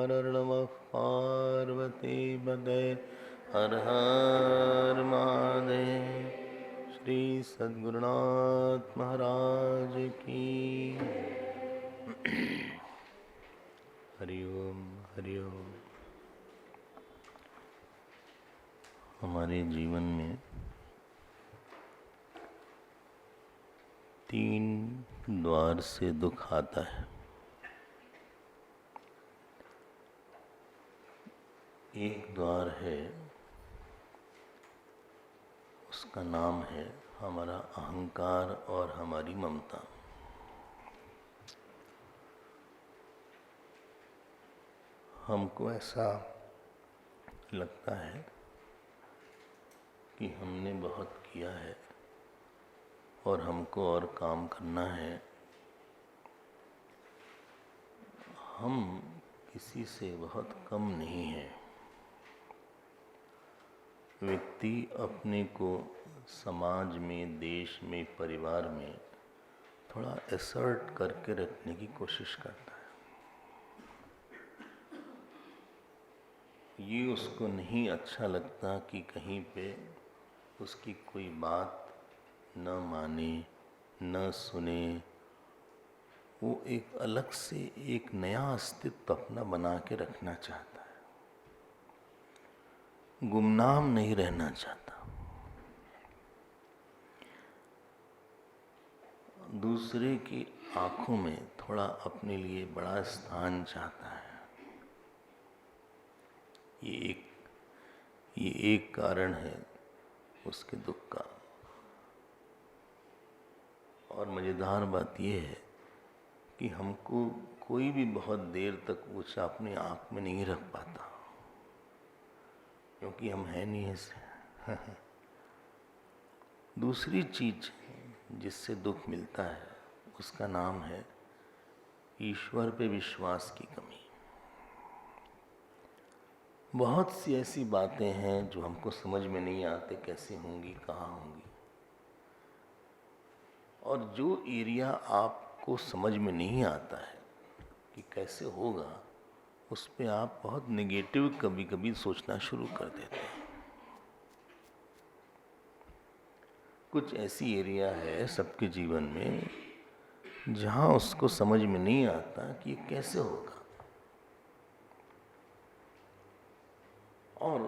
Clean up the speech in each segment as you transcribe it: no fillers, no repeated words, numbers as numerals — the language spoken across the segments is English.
हर नमः पार्वती पतये हर हर महादेव। श्री सद्गुरुनाथ महाराज की हरिओम हरिओम। हमारे जीवन में 3 द्वार से दुख आता है। एक द्वार है, उसका नाम है हमारा अहंकार और हमारी ममता। हमको ऐसा लगता है कि हमने बहुत किया है और हमको और काम करना है। हम किसी से बहुत कम नहीं हैं। व्यक्ति अपने को समाज में, देश में, परिवार में थोड़ा एसर्ट करके रखने की कोशिश करता है। ये उसको नहीं अच्छा लगता कि कहीं पे उसकी कोई बात न माने, न सुने। वो एक अलग से एक नया अस्तित्व अपना बना के रखना चाहता है, गुमनाम नहीं रहना चाहता। दूसरे की आंखों में थोड़ा अपने लिए बड़ा स्थान चाहता है। ये एक कारण है उसके दुख का। और मजेदार बात यह है कि हमको कोई भी बहुत देर तक ऊंचा अपनी आंख में नहीं रख पाता, क्योंकि हम हैं नहीं ऐसे। दूसरी चीज जिससे दुख मिलता है उसका नाम है ईश्वर पे विश्वास की कमी। बहुत सी ऐसी बातें हैं जो हमको समझ में नहीं आते कैसे होंगी, कहाँ होंगी। और जो एरिया आपको समझ में नहीं आता है कि कैसे होगा, उस पे आप बहुत नेगेटिव कभी कभी सोचना शुरू कर देते हैं। कुछ ऐसी एरिया है सबके जीवन में जहाँ उसको समझ में नहीं आता कि ये कैसे होगा, और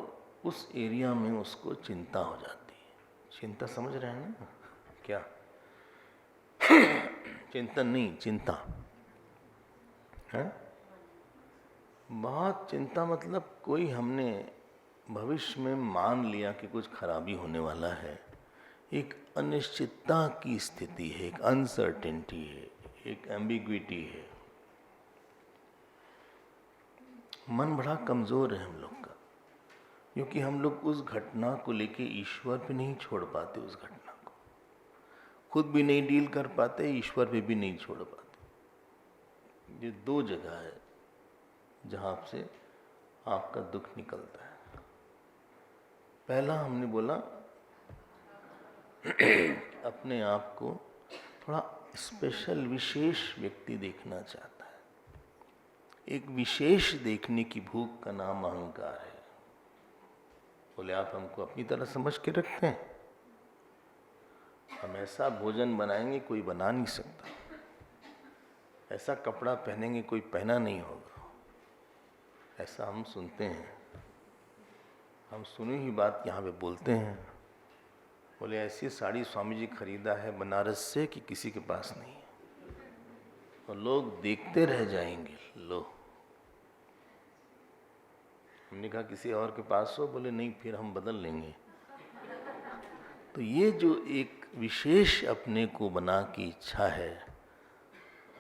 उस एरिया में उसको चिंता हो जाती है। चिंता समझ रहे हैं ना क्या? चिंतन नहीं, चिंता है। बहुत चिंता मतलब कोई हमने भविष्य में मान लिया कि कुछ खराबी होने वाला है। एक अनिश्चितता की स्थिति है, एक अनसर्टेनिटी है, एक एम्बिग्विटी है। मन बड़ा कमजोर है हम लोग का, क्योंकि हम लोग उस घटना को लेके ईश्वर पे नहीं छोड़ पाते। उस घटना को खुद भी नहीं डील कर पाते, ईश्वर पे भी नहीं छोड़ पाते। ये 2 जगह है जहाँ से आपका दुख निकलता है। पहला हमने बोला अपने आप को थोड़ा स्पेशल, विशेष व्यक्ति देखना चाहता है। एक विशेष देखने की भूख का नाम अहंकार है। बोले आप हमको अपनी तरह समझ के रखते हैं, हम ऐसा भोजन बनाएंगे कोई बना नहीं सकता, ऐसा कपड़ा पहनेंगे कोई पहना नहीं होगा। ऐसा हम सुनते हैं, हम सुनी ही बात यहाँ पे बोलते हैं। बोले ऐसी साड़ी स्वामी जी खरीदा है बनारस से कि किसी के पास नहीं है, और लोग देखते रह जाएंगे। लो, हमने कहा किसी और के पास हो, बोले नहीं फिर हम बदल लेंगे। तो ये जो एक विशेष अपने को बना की इच्छा है,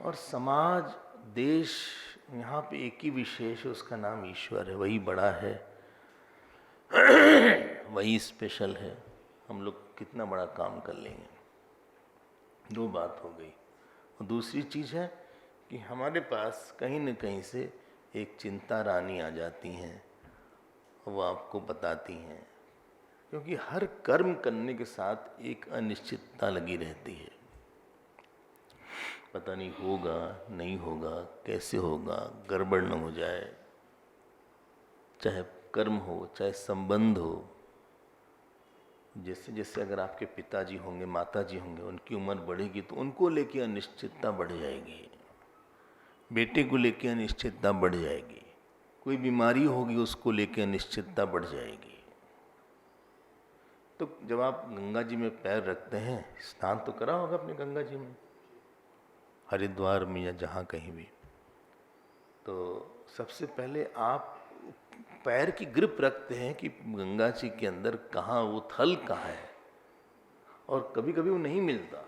और समाज, देश, यहाँ पे एक ही विशेष है, उसका नाम ईश्वर है। वही बड़ा है, वही स्पेशल है। हम लोग कितना बड़ा काम कर लेंगे। 2 बात हो गई। और दूसरी चीज़ है कि हमारे पास कहीं न कहीं से एक चिंता रानी आ जाती हैं, वो आपको बताती हैं, क्योंकि हर कर्म करने के साथ एक अनिश्चितता लगी रहती है। पता नहीं होगा, नहीं होगा, कैसे होगा, गड़बड़ न हो जाए, चाहे कर्म हो, चाहे संबंध हो। जैसे जैसे अगर आपके पिताजी होंगे, माताजी होंगे, उनकी उम्र बढ़ेगी तो उनको लेके अनिश्चितता बढ़ जाएगी, बेटे को लेके अनिश्चितता बढ़ जाएगी, कोई बीमारी होगी उसको लेके अनिश्चितता बढ़ जाएगी। तो जब आप गंगा जी में पैर रखते हैं, स्नान तो करा होगा अपने गंगा जी में, हरिद्वार में या जहाँ कहीं भी, तो सबसे पहले आप पैर की ग्रिप रखते हैं कि गंगा जी के अंदर कहाँ वो थल कहाँ है, और कभी कभी वो नहीं मिलता।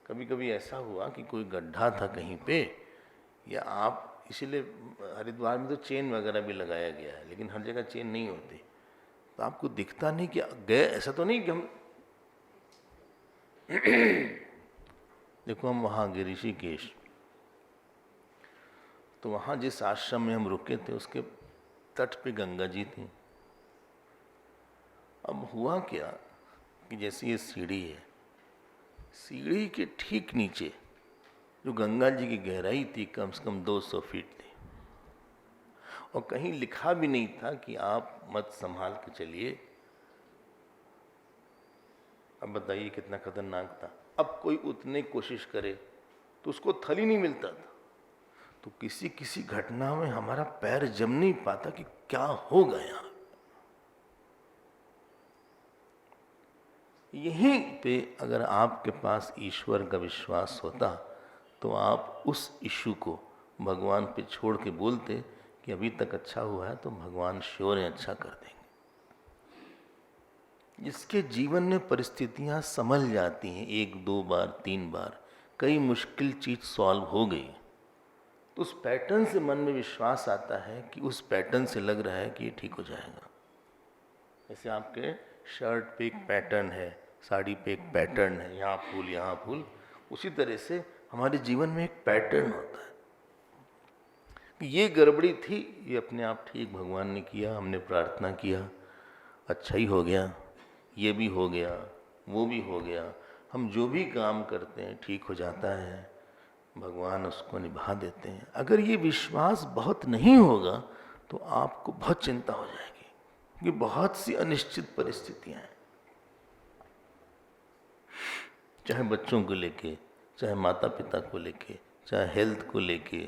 कभी कभी ऐसा हुआ कि कोई गड्ढा था कहीं पे, या आप, इसीलिए हरिद्वार में तो चेन वगैरह भी लगाया गया है, लेकिन हर जगह चेन नहीं होती, तो आपको दिखता नहीं कि गए, ऐसा तो नहीं कि हम देखो हम वहाँ गए ऋषिकेश, तो वहाँ जिस आश्रम में हम रुके थे उसके तट पे गंगा जी थी। अब हुआ क्या कि जैसे ये सीढ़ी है, सीढ़ी के ठीक नीचे जो गंगा जी की गहराई थी कम से कम 200 फीट थी, और कहीं लिखा भी नहीं था कि आप मत संभाल के चलिए। अब बताइए कितना खतरनाक था। अब कोई उतने कोशिश करे तो उसको थल ही नहीं मिलता था, तो किसी किसी घटना में हमारा पैर जम नहीं पाता कि क्या हो गया। यहीं पे अगर आपके पास ईश्वर का विश्वास होता तो आप उस इशू को भगवान पे छोड़ के बोलते कि अभी तक अच्छा हुआ है तो भगवान श्योर है अच्छा कर देंगे। जिसके जीवन में परिस्थितियां संभल जाती हैं 1 2 बार 3 बार, कई मुश्किल चीज सॉल्व हो गई, तो उस पैटर्न से मन में विश्वास आता है कि उस पैटर्न से लग रहा है कि ये ठीक हो जाएगा। जैसे आपके शर्ट पे एक पैटर्न है, साड़ी पे एक पैटर्न है, यहाँ फूल यहाँ फूल, उसी तरह से हमारे जीवन में एक पैटर्न होता है कि ये गड़बड़ी थी, ये अपने आप ठीक भगवान ने किया, हमने प्रार्थना किया, अच्छा ही हो गया, ये भी हो गया, वो भी हो गया। हम जो भी काम करते हैं ठीक हो जाता है, भगवान उसको निभा देते हैं। अगर ये विश्वास बहुत नहीं होगा तो आपको बहुत चिंता हो जाएगी, क्योंकि बहुत सी अनिश्चित परिस्थितियां हैं, चाहे बच्चों को लेके, चाहे माता पिता को लेके, चाहे हेल्थ को लेके,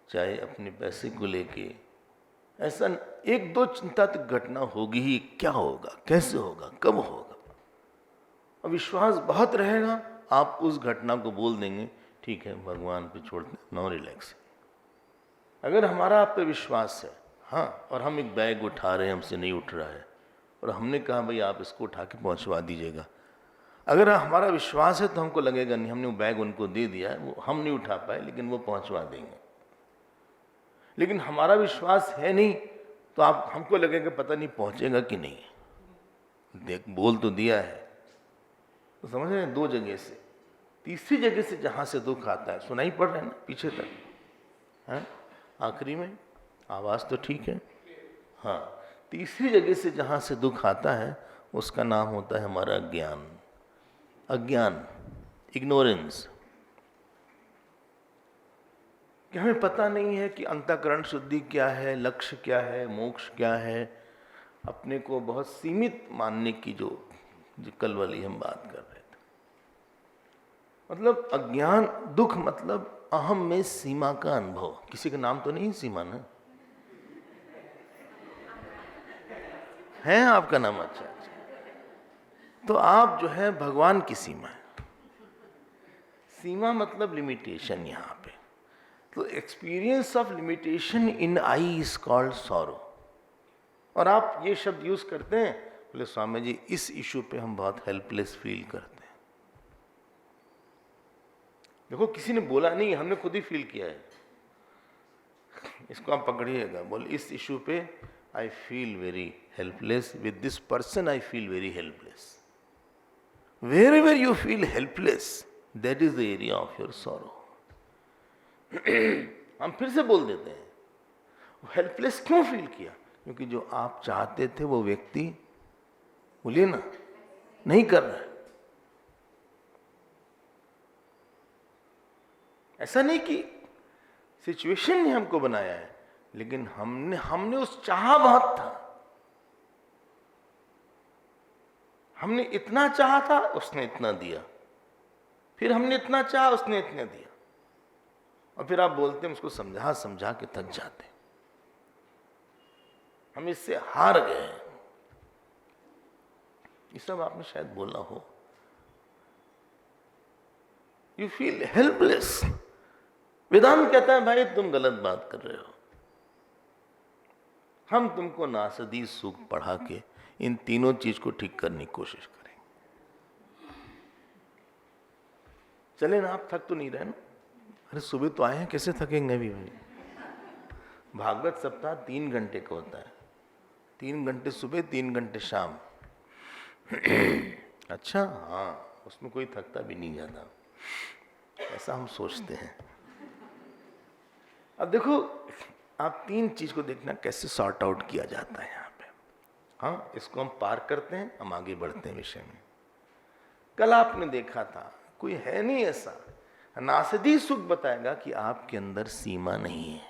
चाहे अपने पैसे को लेके। ऐसा 1 2 चिंता तो घटना होगी ही, क्या होगा, कैसे होगा, कब होगा। और विश्वास बहुत रहेगा, आप उस घटना को बोल देंगे ठीक है भगवान पे छोड़ दें, नो रिलैक्स। अगर हमारा आप पे विश्वास है, हाँ, और हम एक बैग उठा रहे हैं, हमसे नहीं उठ रहा है, और हमने कहा भाई आप इसको उठा के पहुंचवा दीजिएगा, अगर हमारा विश्वास है तो हमको लगेगा नहीं, हमने वो बैग उनको दे दिया है, वो हम नहीं उठा पाए लेकिन वो पहुंचवा देंगे। लेकिन हमारा विश्वास है नहीं तो आप, हमको लगेगा पता नहीं पहुंचेगा कि नहीं, देख बोल तो दिया है। तो समझ रहे हैं, 2 जगह से, तीसरी जगह से जहां से दुख आता है, सुनाई पड़ रहा है ना पीछे तक, है आखिरी में आवाज तो ठीक है, हाँ, तीसरी जगह से जहां से दुख आता है उसका नाम होता है हमारा ज्ञान, अज्ञान, इग्नोरेंस, कि हमें पता नहीं है कि अंतःकरण शुद्धि क्या है, लक्ष्य क्या है, मोक्ष क्या है। अपने को बहुत सीमित मानने की जो कल वाली हम बात कर रहे थे, मतलब अज्ञान, दुख मतलब अहम में सीमा का अनुभव। किसी का नाम तो नहीं सीमा ना है, आपका नाम, अच्छा अच्छा, तो आप जो है भगवान की सीमा है। सीमा मतलब लिमिटेशन यहाँ पे, तो experience of limitation in I is called sorrow. और आप ये शब्द यूज करते हैं, बोले स्वामी जी इस इशू पे हम बहुत हेल्पलेस फील करते हैं। देखो किसी ने बोला नहीं, हमने खुद ही फील किया है, इसको आप पकड़िएगा। बोले इस इशू पे I feel very helpless, with this person I feel very helpless. Wherever you feel helpless, that is the area of your sorrow. हम फिर से बोल देते हैं, हेल्पलेस क्यों फील किया? क्योंकि जो आप चाहते थे वो व्यक्ति, बोलिए ना, नहीं कर रहा है। ऐसा नहीं कि सिचुएशन ने हमको बनाया है, लेकिन हमने उस चाहा बहुत था, हमने इतना चाहा था, उसने इतना दिया, फिर हमने इतना चाहा, उसने इतना दिया, और फिर आप बोलते हैं उसको समझा समझा के थक जाते, हम इससे हार गए। ये सब आपने शायद बोला हो। You feel helpless. वेदांत कहता है भाई तुम गलत बात कर रहे हो, हम तुमको नासदी सुख पढ़ा के इन तीनों चीज को ठीक करने की कोशिश करेंगे। चले ना, आप थक तो नहीं रहे ना? अरे सुबह तो आए हैं, कैसे थकेंगे भी भाई? भागवत सप्ताह 3 घंटे का होता है, 3 घंटे सुबह, 3 घंटे शाम। अच्छा, हाँ, उसमें कोई थकता भी नहीं जाता, ऐसा हम सोचते हैं। अब देखो, आप 3 चीज को देखना कैसे सॉर्ट आउट किया जाता है यहाँ पे। हाँ, इसको हम पार करते हैं, हम आगे बढ़ते हैं विषय में। कल आपने देखा था, कोई है नहीं ऐसा, नासदी सुख बताएगा कि आपके अंदर सीमा नहीं है।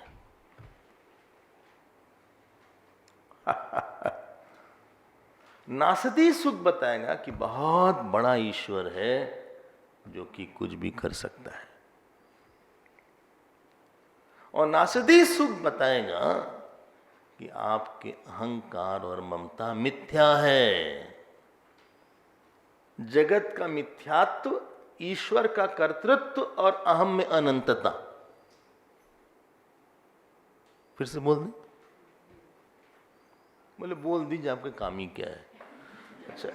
नासदी सुख बताएगा कि बहुत बड़ा ईश्वर है जो कि कुछ भी कर सकता है, और नासदी सुख बताएगा कि आपके अहंकार और ममता मिथ्या है। जगत का मिथ्यात्व, ईश्वर का कर्तृत्व और अहम में अनंतता। फिर से बोल दें? बोले बोल दीजिए, आपका काम ही क्या है? अच्छा,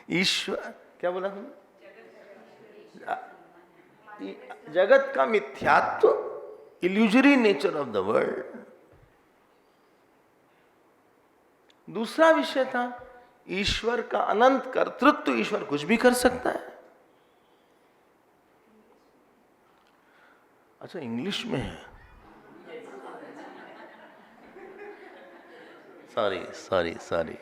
ईश्वर क्या बोला तुमने? जगत का मिथ्यात्व, illusory nature of the world. दूसरा विषय था ईश्वर का अनंत कर्तृत्व, ईश्वर कुछ भी कर सकता है। अच्छा, इंग्लिश में है, सॉरी,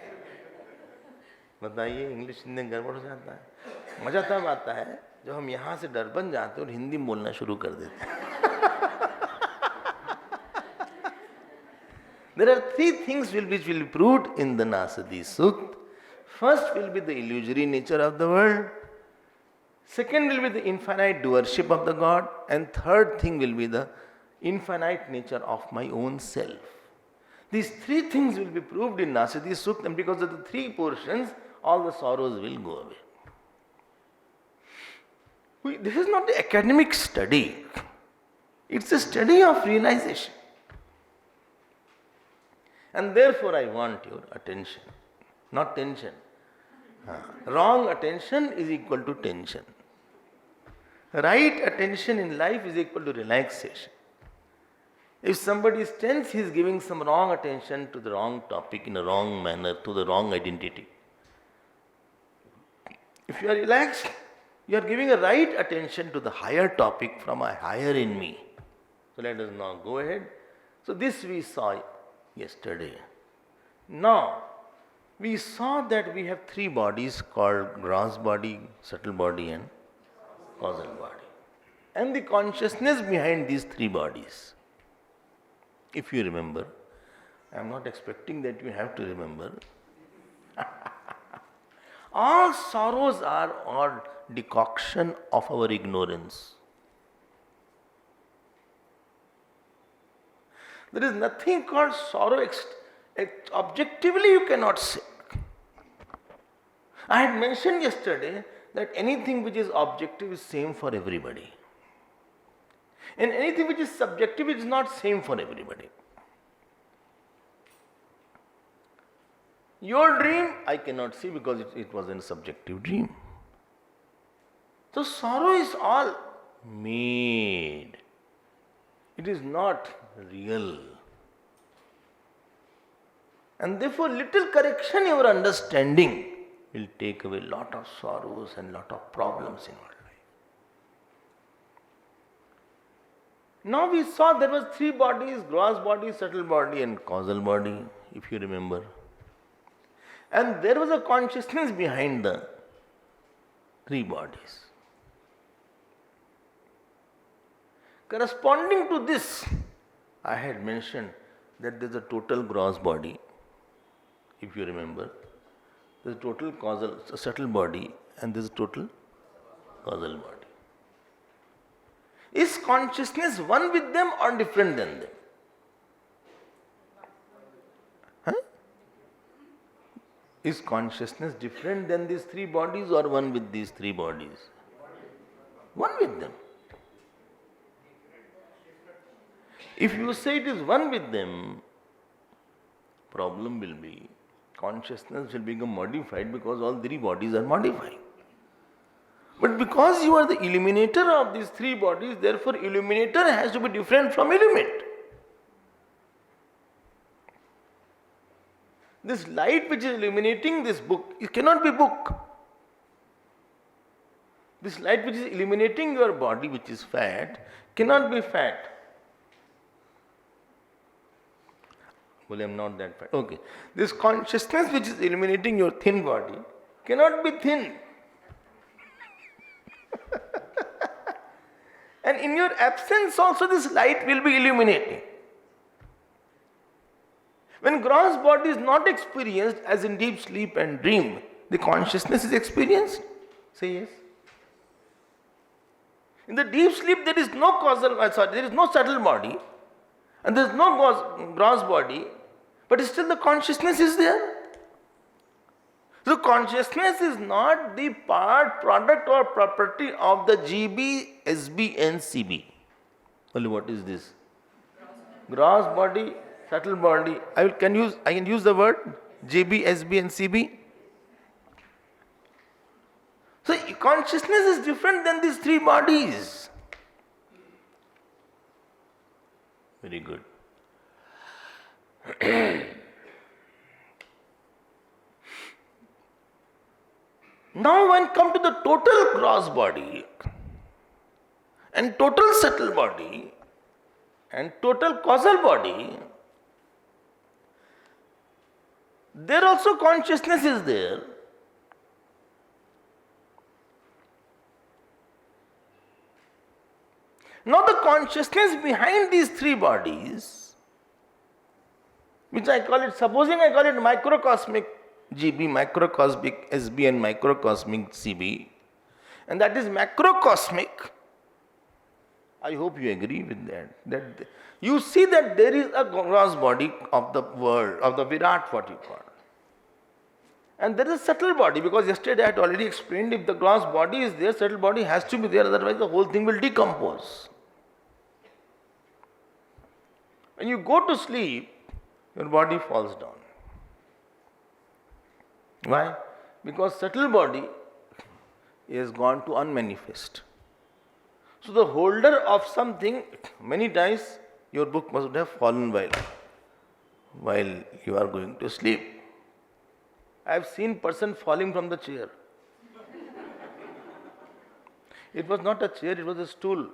बताइए, इंग्लिश हिंदी गड़बड़ हो जाता है। मजा तब आता है जब हम यहां से डरबन जाते हैं और हिंदी बोलना शुरू कर देते हैं। There are 3 things which will be proved in the Nasadi Sukta. First will be the illusory nature of the world. Second will be the infinite doership of the God. And third thing will be the infinite nature of my own self. These 3 things will be proved in Nasadi Sukta, and because of the 3 portions, all the sorrows will go away. This is not an academic study. It's a study of realization. And therefore I want your attention, not tension. Wrong attention is equal to tension. Right attention in life is equal to relaxation. If somebody is tense, he is giving some wrong attention to the wrong topic in a wrong manner, to the wrong identity. If you are relaxed, you are giving a right attention to the higher topic from a higher in me. So let us now go ahead. So this we saw yesterday. Now, we saw that we have 3 bodies called gross body, subtle body and causal body. And the consciousness behind these 3 bodies. If you remember, I am not expecting that you have to remember. All sorrows are all decoction of our ignorance. There is nothing called sorrow. Objectively you cannot say. I had mentioned yesterday that anything which is objective is same for everybody. And anything which is subjective is not same for everybody. Your dream I cannot see because it was a subjective dream. So sorrow is all made. It is not real. And therefore little correction in your understanding will take away lot of sorrows and lot of problems in our life. Now we saw there was 3 bodies, gross body, subtle body and causal body, if you remember. And there was a consciousness behind the 3 bodies. Corresponding to this, I had mentioned that there is a total gross body, if you remember. There is a total causal, subtle body, and there is a total causal body. Is consciousness one with them or different than them? Huh? Is consciousness different than these three bodies or one with these three bodies? One with them. If you say it is one with them, problem will be consciousness will become modified because all three bodies are modified. But because you are the illuminator of these three bodies, therefore illuminator has to be different from illuminate. This light which is illuminating this book, it cannot be book. This light which is illuminating your body, which is fat, cannot be fat. Well, I am not that fat. Okay. This consciousness which is illuminating your thin body cannot be thin. And in your absence also this light will be illuminating. When gross body is not experienced, as in deep sleep and dream, the consciousness is experienced. Say yes. In the deep sleep there is no there is no subtle body and there is no gross body, but still the consciousness is there. So consciousness is not the product or property of the GB, SB and CB. Only what is this? Gross body, subtle body. I can use the word GB, SB and CB. So consciousness is different than these three bodies. Very good. Now when come to the total gross body and total subtle body and total causal body, there also consciousness is there. Now the consciousness behind these three bodies, which I call it, supposing I call it microcosmic GB, macrocosmic SB and microcosmic CB, and that is macrocosmic. I hope you agree with that. That you see that there is a gross body of the world, of the Virat, what you call. And there is a subtle body, because yesterday I had already explained, if the gross body is there, subtle body has to be there, otherwise the whole thing will decompose. When you go to sleep, your body falls down. Why? Because subtle body is gone to unmanifest. So the holder of something, many times your book must have fallen while you are going to sleep. I have seen person falling from the chair. It was not a chair, it was a stool.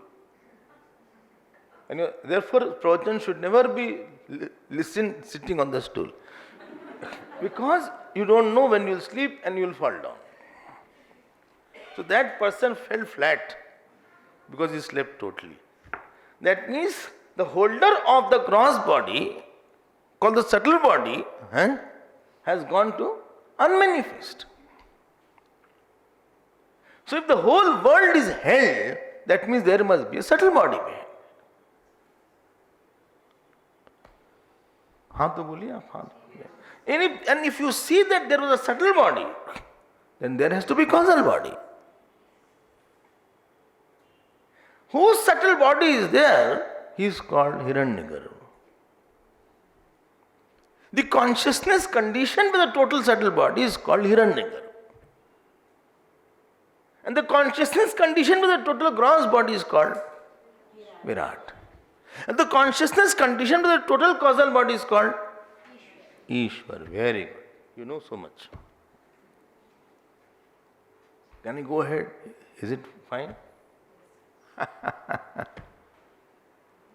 And therefore, pravachan should never be sitting on the stool. Because you don't know when you will sleep and you will fall down. So that person fell flat because he slept totally. That means the holder of the gross body, called the subtle body, has gone to unmanifest. So if the whole world is held, that means there must be a subtle body behind. And if you see that there was a subtle body, then there has to be causal body. Whose subtle body is there, he is called Hiranyagarbha. The consciousness conditioned by the total subtle body is called Hiranyagarbha. And the consciousness conditioned by the total gross body is called Virat. And the consciousness conditioned by the total causal body is called Ishwar. Very good. You know so much. Can you go ahead? Is it fine?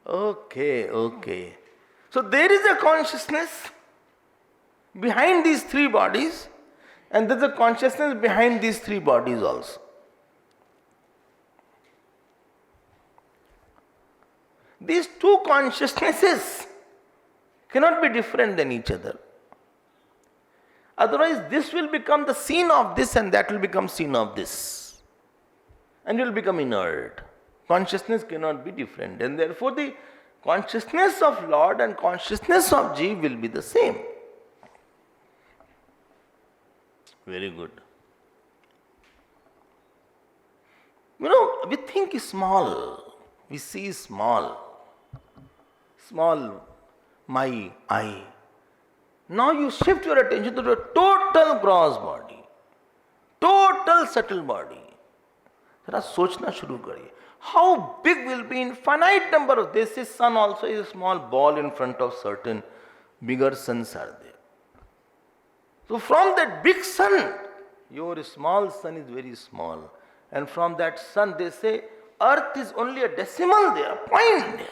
Okay. So there is a consciousness behind these three bodies, and there is a consciousness behind these three bodies also. These two consciousnesses cannot be different than each other. Otherwise, this will become the scene of this and that will become scene of this. And you will become inert. Consciousness cannot be different. And therefore, the consciousness of Lord and consciousness of Jeev will be the same. Very good. We think small. We see small. Small, my, I. Now you shift your attention to the total gross body, total subtle body. जरा सोचना शुरू करिए. How big will be infinite number of this? This sun also is a small ball in front of certain bigger suns are there. So from that big sun, your small sun is very small. And from that sun, they say, earth is only a decimal there, a point there.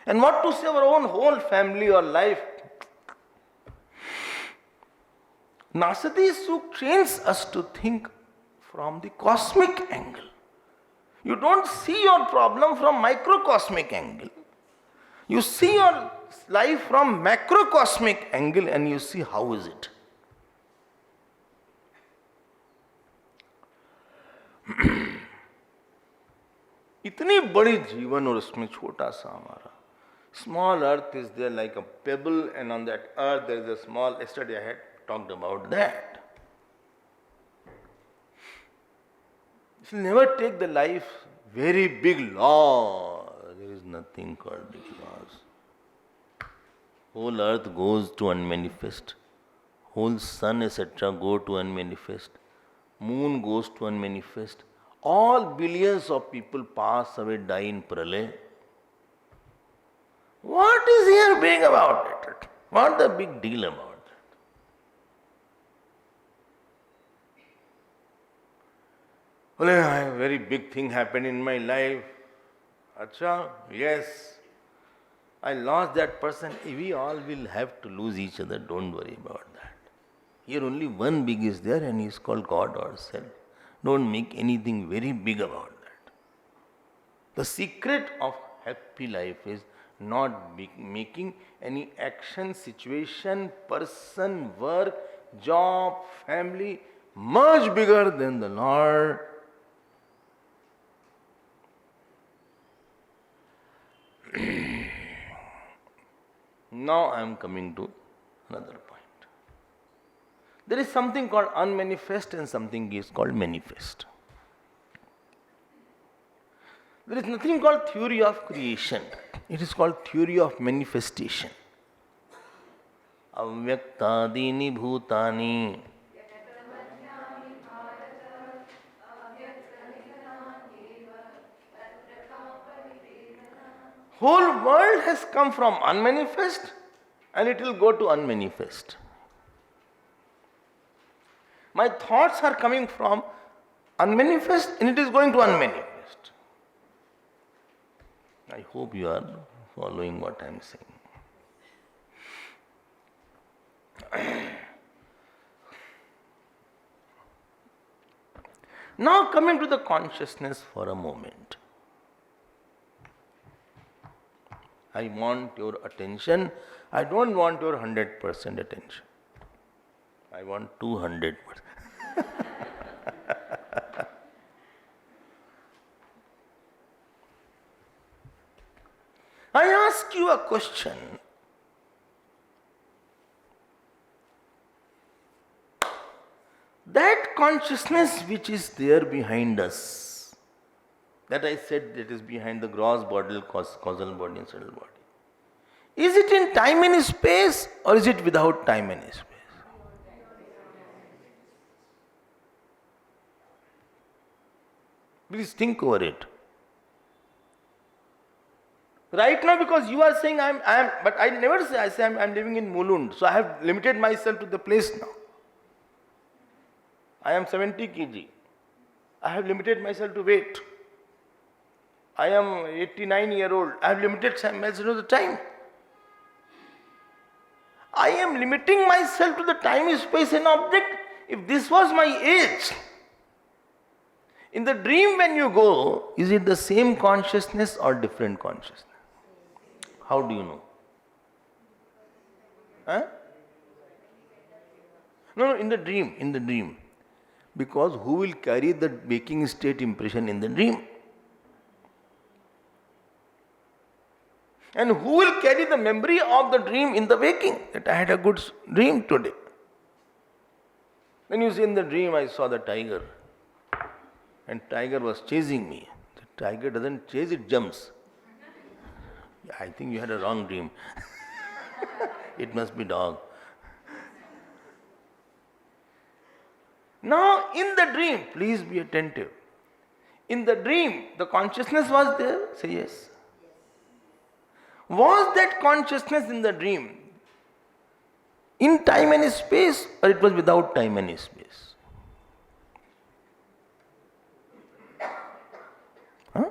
And what to say our own whole family or life? Nasadiya Sukta trains us to think from the cosmic angle. You don't see your problem from microcosmic angle. You see your life from macrocosmic angle and you see how is it. इतनी बड़ी जीवन और उसमें छोटा सा हमारा. Small earth is there like a pebble, and on that earth there is a small, yesterday I had talked about that. You should never take the life very big law. There is nothing called big laws. Whole earth goes to unmanifest. Whole sun etc. go to unmanifest. Moon goes to unmanifest. All billions of people pass away, die in pralay. What is here big about it? What the big deal about it? Well, a very big thing happened in my life. Acha, yes. I lost that person. We all will have to lose each other. Don't worry about that. Here only one big is there and he is called God or self. Don't make anything very big about that. The secret of happy life is not making any action, situation, person, work, job, family much bigger than the Lord. Now I am coming to another point. There is something called unmanifest and something is called manifest. There is nothing called theory of creation. It is called theory of manifestation. Avyaktadini bhutani. Whole world has come from unmanifest and it will go to unmanifest. My thoughts are coming from unmanifest and it is going to unmanifest. I hope you are following what I am saying. Now coming to the consciousness for a moment. I want your attention. I don't want your 100% attention. I want 200%. I ask you a question. That consciousness which is there behind us, that I said that is behind the gross body, causal body and subtle body. Is it in time and space or is it without time and space? Please think over it. Right now, because you are saying I am, but I never say, I say I am living in Mulund, so I have limited myself to the place now. I am 70 kg. I have limited myself to weight. I am 89-year-old. I have limited myself to the time. I am limiting myself to the time, space and object. If this was my age, In the dream when you go, is it the same consciousness or different consciousness? How do you know? Huh? No, in the dream. Because who will carry the waking state impression in the dream? And who will carry the memory of the dream in the waking? That I had a good dream today. Then you say in the dream I saw the tiger. And tiger was chasing me. The tiger doesn't chase, it jumps. I think you had a wrong dream. It must be dog. Now in the dream, please be attentive. In the dream, the consciousness was there? Say yes. Was that consciousness in the dream in time and space, or it was without time and space? Huh?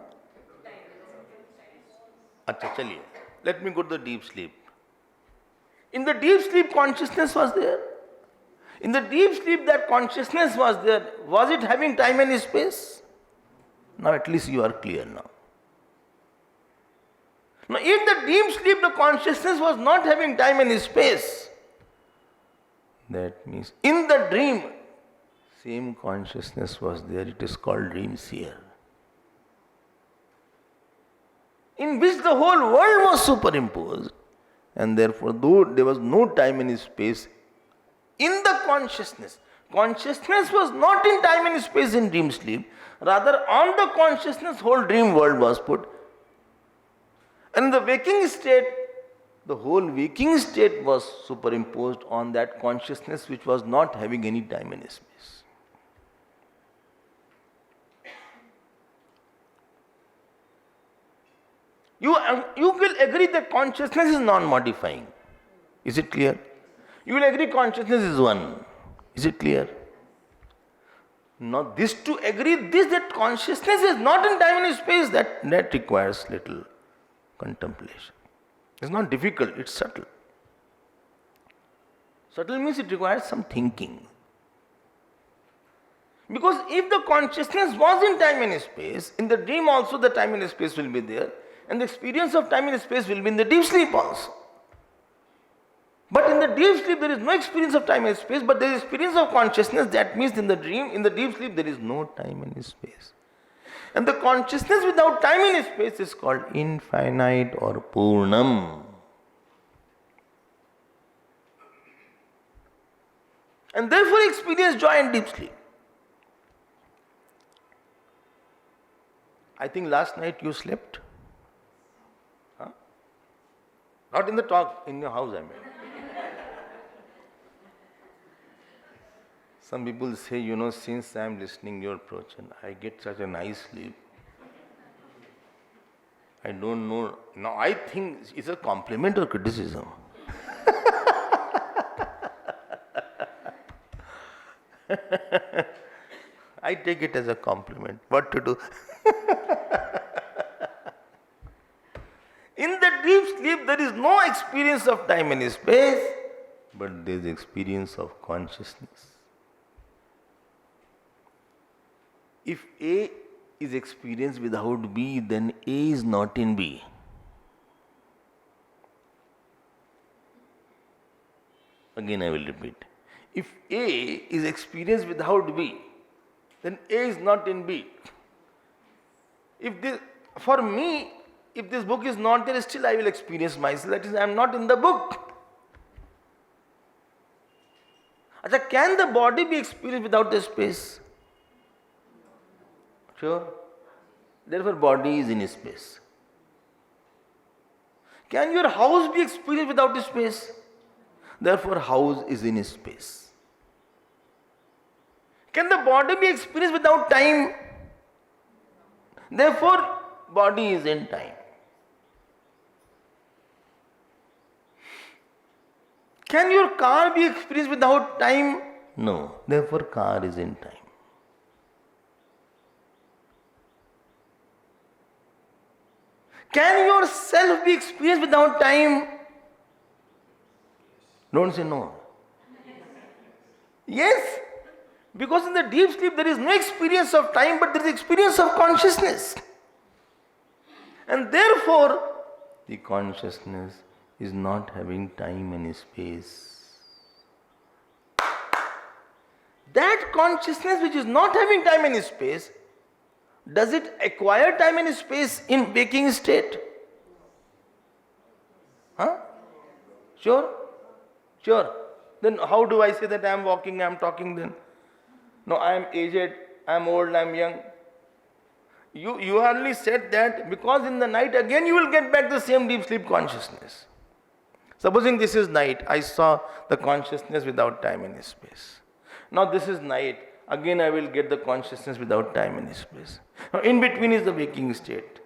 Acha, chaliye. Let me go to the deep sleep. In the deep sleep, consciousness was there. In the deep sleep, that consciousness was there. Was it having time and space? Now at least you are clear now. Now in the deep sleep, the consciousness was not having time and space. That means in the dream, same consciousness was there. It is called dream seer. In which the whole world was superimposed. And therefore, though there was no time and space, in the consciousness was not in time and space in dream sleep. Rather, on the consciousness, whole dream world was put. And in the waking state, the whole waking state was superimposed on that consciousness which was not having any time and space. You will agree that consciousness is non-modifying. Is it clear? You will agree consciousness is one. Is it clear? Now this to agree this that consciousness is not in time and space, that requires little contemplation. It's not difficult, it's subtle. Subtle means it requires some thinking. Because if the consciousness was in time and space, in the dream also the time and space will be there, and the experience of time and space will be in the deep sleep also. But in the deep sleep there is no experience of time and space, but there is experience of consciousness. That means in the dream, in the deep sleep there is no time and space. And the consciousness without time and space is called infinite or Purnam. And therefore experience joy in deep sleep. I think last night you slept. Huh? Not in the talk, in your house I mean. Some people say, since I am listening your approach, I get such a nice sleep. I don't know. Now I think it's a compliment or criticism. I take it as a compliment. What to do? In the deep sleep, there is no experience of time and space, but there is experience of consciousness. If A is experienced without B, then A is not in B. Again I will repeat. If A is experienced without B, then A is not in B. For me, if this book is not there, still I will experience myself. That is, I am not in the book. Achha, can the body be experienced without the space? Sure. Therefore, body is in space. Can your house be experienced without space? Therefore, house is in space. Can the body be experienced without time? Therefore, body is in time. Can your car be experienced without time? No. Therefore, car is in time. Can yourself be experienced without time? Don't say no. Yes. Because in the deep sleep there is no experience of time, but there is experience of consciousness. And therefore, the consciousness is not having time and space. That consciousness which is not having time and space, does it acquire time and space in waking state? Huh? Sure? Sure. Then how do I say that I am walking, I am talking then? No, I am aged, I am old, I am young. You only said that because in the night again you will get back the same deep sleep consciousness. Supposing this is night, I saw the consciousness without time and space. Now this is night, again I will get the consciousness without time and space. Now in between is the waking state.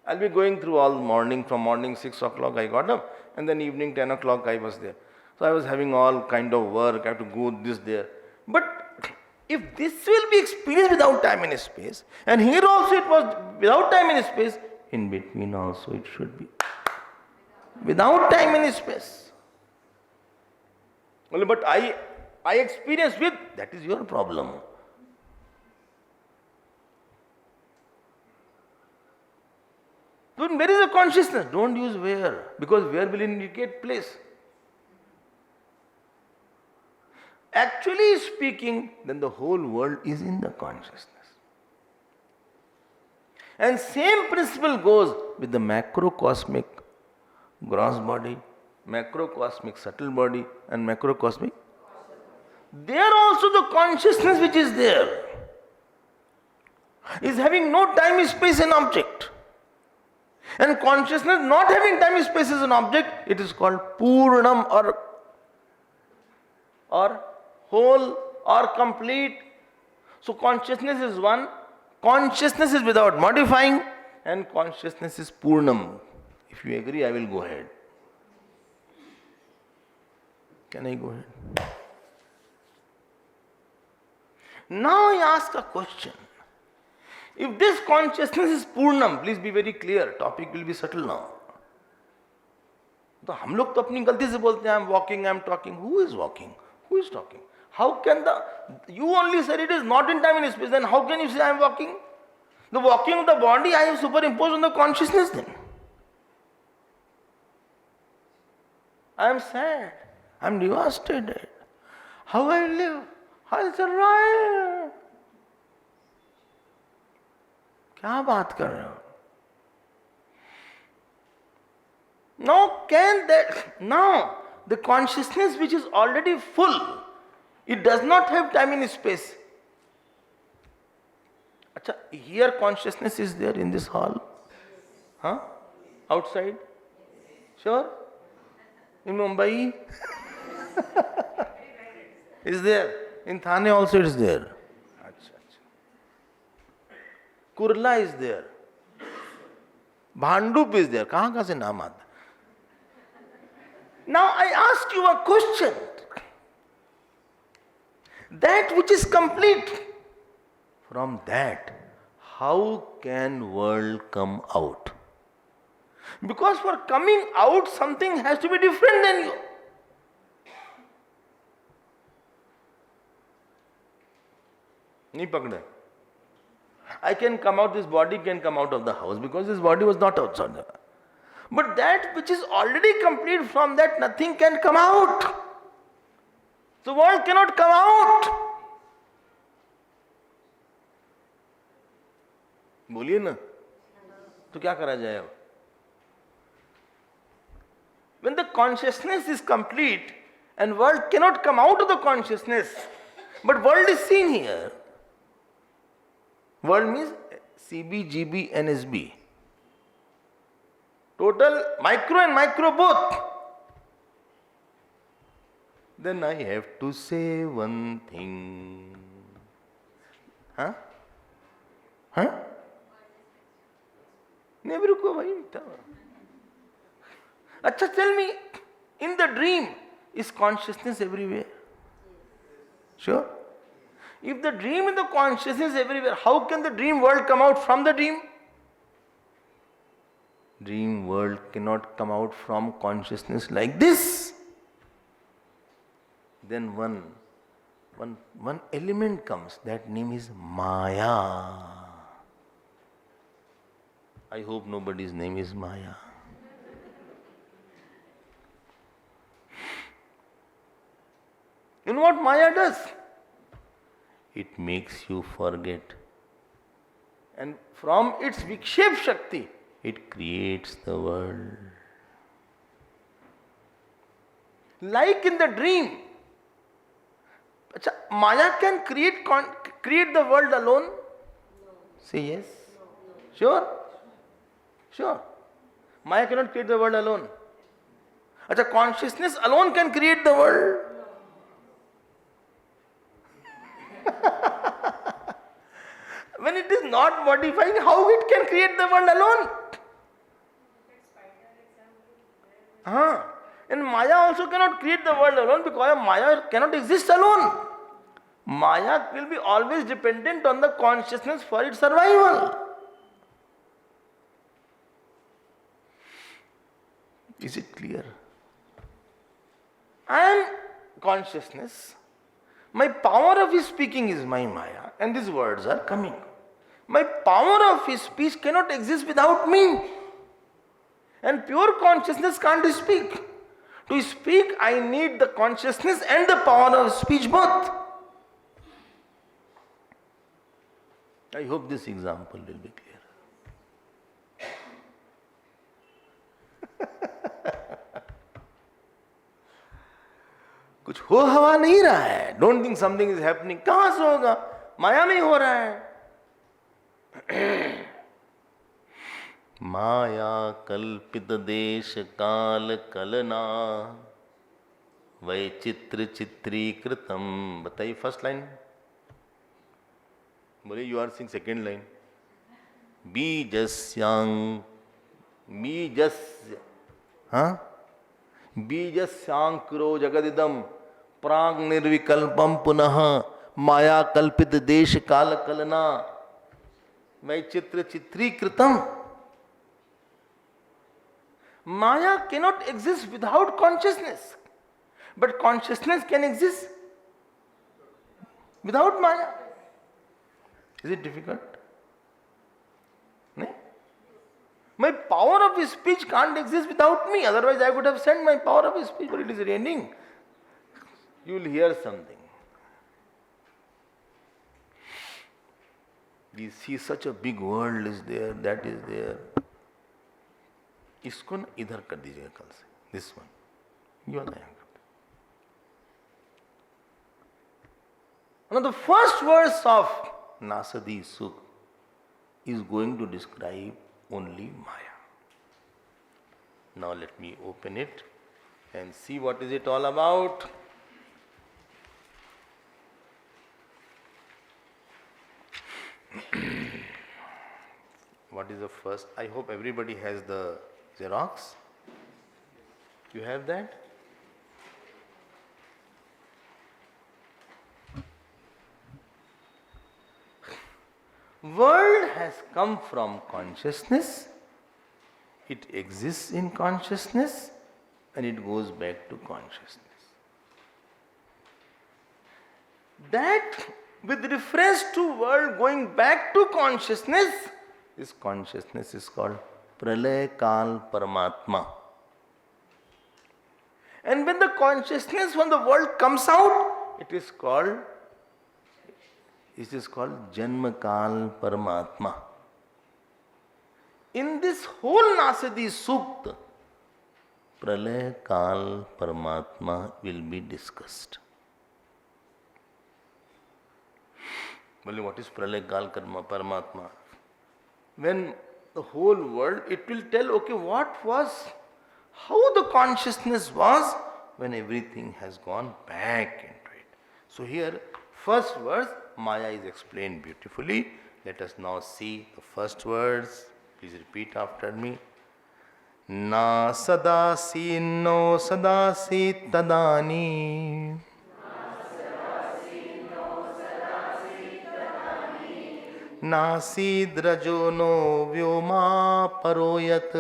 I'll be going through all morning, from morning 6 o'clock I got up, and then evening 10 o'clock I was there. So I was having all kind of work, I have to go this there. But if this will be experienced without time and space, and here also it was without time and space, in between also it should be without time and space. Well, but I experience with, that is your problem. Then where is the consciousness? Don't use where, because where will indicate place. Actually speaking, then the whole world is in the consciousness. And same principle goes with the macrocosmic gross body, macrocosmic subtle body, and macrocosmic. There also the consciousness which is there is having no time, space and object. And consciousness not having time, space as an object, it is called Purnam or whole or complete. So consciousness is one, consciousness is without modifying, and consciousness is Purnam. If you agree, I will go ahead. Can I go ahead? Now I ask a question. If this consciousness is Purnam, please be very clear, topic will be subtle now. तो हम लोग तो अपनी गलती से बोलते हैं, I am walking, I am talking. Who is walking? Who is talking? How can you only said it is not in time and space, then how can you say I am walking? The walking of the body I have superimposed on the consciousness then. I am sad, I am devastated. How I live? How I survive? क्या बात कर रहे हो? Now the consciousness which is already full, it does not have time and space. Acha, here consciousness is there in this hall? Huh? Outside? Sure? In Mumbai? Is there? In Thane also it is there. Kurla is there. Bhandup is there. कहाँ से नाम आता? Now I ask you a question. That which is complete, from that, how can world come out? Because for coming out, something has to be different than you. नहीं पकड़े. I can come out, this body can come out of the house because this body was not outside. But that which is already complete, from that nothing can come out. The world cannot come out. बोलिए ना, तो क्या करा जाए अब? When the consciousness is complete and world cannot come out of the consciousness, but world is seen here. World means CB, GB, NSB. Total micro and macro both. Then I have to say one thing. Huh? Huh? नहीं अभी रुको भाई. अच्छा, tell me, in the dream, is consciousness everywhere? Sure? If the dream is the consciousness everywhere, how can the dream world come out from the dream? Dream world cannot come out from consciousness like this. Then one one element comes. That name is Maya. I hope nobody's name is Maya. You know what Maya does? It makes you forget. And from its Vikshev Shakti, it creates the world. Like in the dream. Achha, Maya can create the world alone? Say yes. Sure? Sure. Maya cannot create the world alone. Achha, consciousness alone can create the world. When it is not modifying, how it can create the world alone? And Maya also cannot create the world alone because Maya cannot exist alone. Maya will be always dependent on the consciousness for its survival. Is it clear? I am consciousness. My power of his speaking is my Maya, and these words are coming. My power of his speech cannot exist without me. And pure consciousness can't speak. To speak, I need the consciousness and the power of speech both. I hope this example will be clear. कुछ हो हवा नहीं रहा है. Don't think something is happening. कहाँ से होगा? माया में हो रहा है. माया कल्पित देश काल कलना वैचित्र चित्रीकृतम. बताइए फर्स्ट लाइन. बोले you are sing second line. बीजस्यांग बीजस्य बीजस्यांकुरो जगदिदम प्राग निर्विकल्पम पुनः माया कल्पित देश काल कलना वैचित्र चित्रीकृतम. Maya cannot exist without consciousness, but consciousness can exist without Maya. Is it difficult? No? My power of speech can't exist without me, otherwise I would have sent my power of speech, but it is raining. You will hear something. You see such a big world is there, that is there. इसको ना इधर कर दीजिएगा कल से. This one you are the. Now the first verse of Nasadiya Sukta is going to describe only Maya. Now let me open it and see what is it all about. What is the first? I hope everybody has the Xerox. You have that? World has come from consciousness. It exists in consciousness and it goes back to consciousness. That with reference to world going back to consciousness, this consciousness is called Pralay Kal Paramatma. And when the consciousness from the world comes out, it is called Janma Kal Paramatma. In this whole Nasadiya Sukta, Pralay Kal Paramatma will be discussed. Well, what is Pralay Kal Paramatma? When the whole world, it will tell, okay, how the consciousness was when everything has gone back into it. So here, first verse, Maya is explained beautifully. Let us now see the first words. Please repeat after me. Na sadasi no sadasi tadani. नासीद्रजो नो व्योमा परोयत.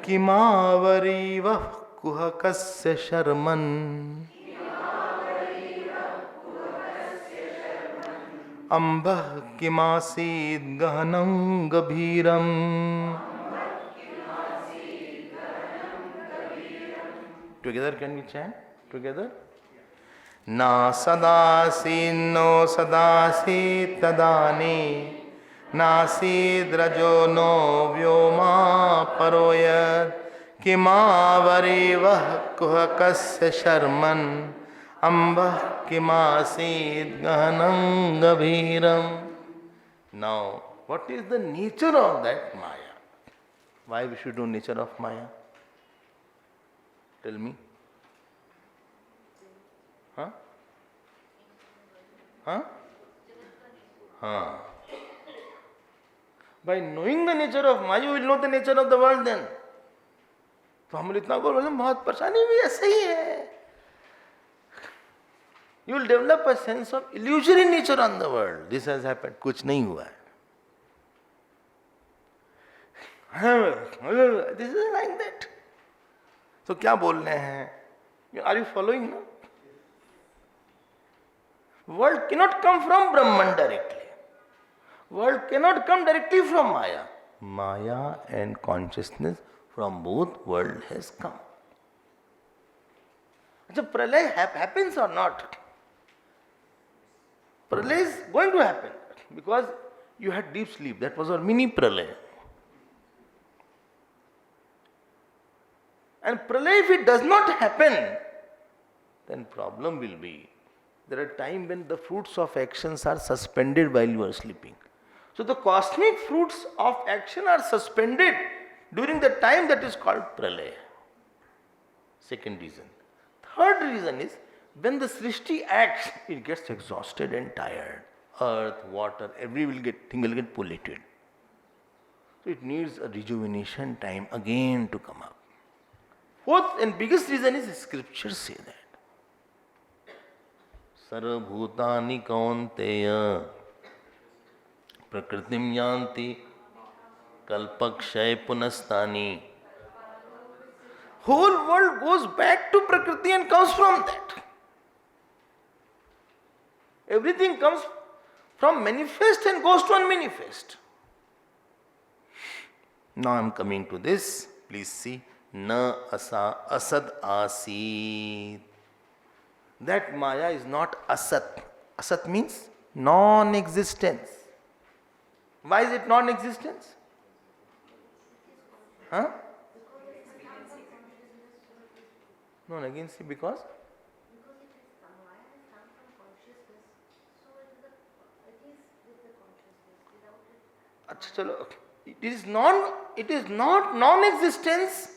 किमावरी वह कुहकस्य शर्मन् अम्बः किमासीद् गहनं गभीरम् Together can we chant? Together? Na sadasin sadasi tadani nasid rajo no vyoma paroyat kimavarivah kuhakasya sharman ambah kimasid gahanam gabhiram. Now, what is the nature of that Maya? Why we should know nature of Maya? Tell me. Huh? Huh? Huh. By knowing the nature of Maya, you will know the nature of the world then. तो हम इतना बोल रहे हैं बहुत परेशानी भी ऐसे ही है. You will develop a sense of illusory nature on the world. This has happened. कुछ नहीं हुआ है. This is like that. तो क्या बोल रहे हैं? Are you following? No? World cannot come from Brahman directly. World cannot come directly from Maya. Maya and consciousness from both world has come. So pralay happens or not? Pralay is going to happen because you had deep sleep. That was our mini pralay. And pralay, if it does not happen, then problem will be, there are times when the fruits of actions are suspended while you are sleeping. So the cosmic fruits of action are suspended during the time that is called pralay. Second reason. Third reason is, when the Srishti acts, it gets exhausted and tired. Earth, water, thing will get polluted. So it needs a rejuvenation time again to come up. Fourth and biggest reason is scriptures say that. Sarva bhutani kaunteya prakritim yanti kalpakshay punastani. Whole world goes back to Prakriti and comes from that. Everything comes from manifest and goes to unmanifest. Now I am coming to this. Please see. Na asad asid. That Maya is not asat. Asat means non-existence. Why is it non-existence? Huh? No, again see, because? Because it is Maya has come from consciousness, so it is with the consciousness. Without it, It is not non-existence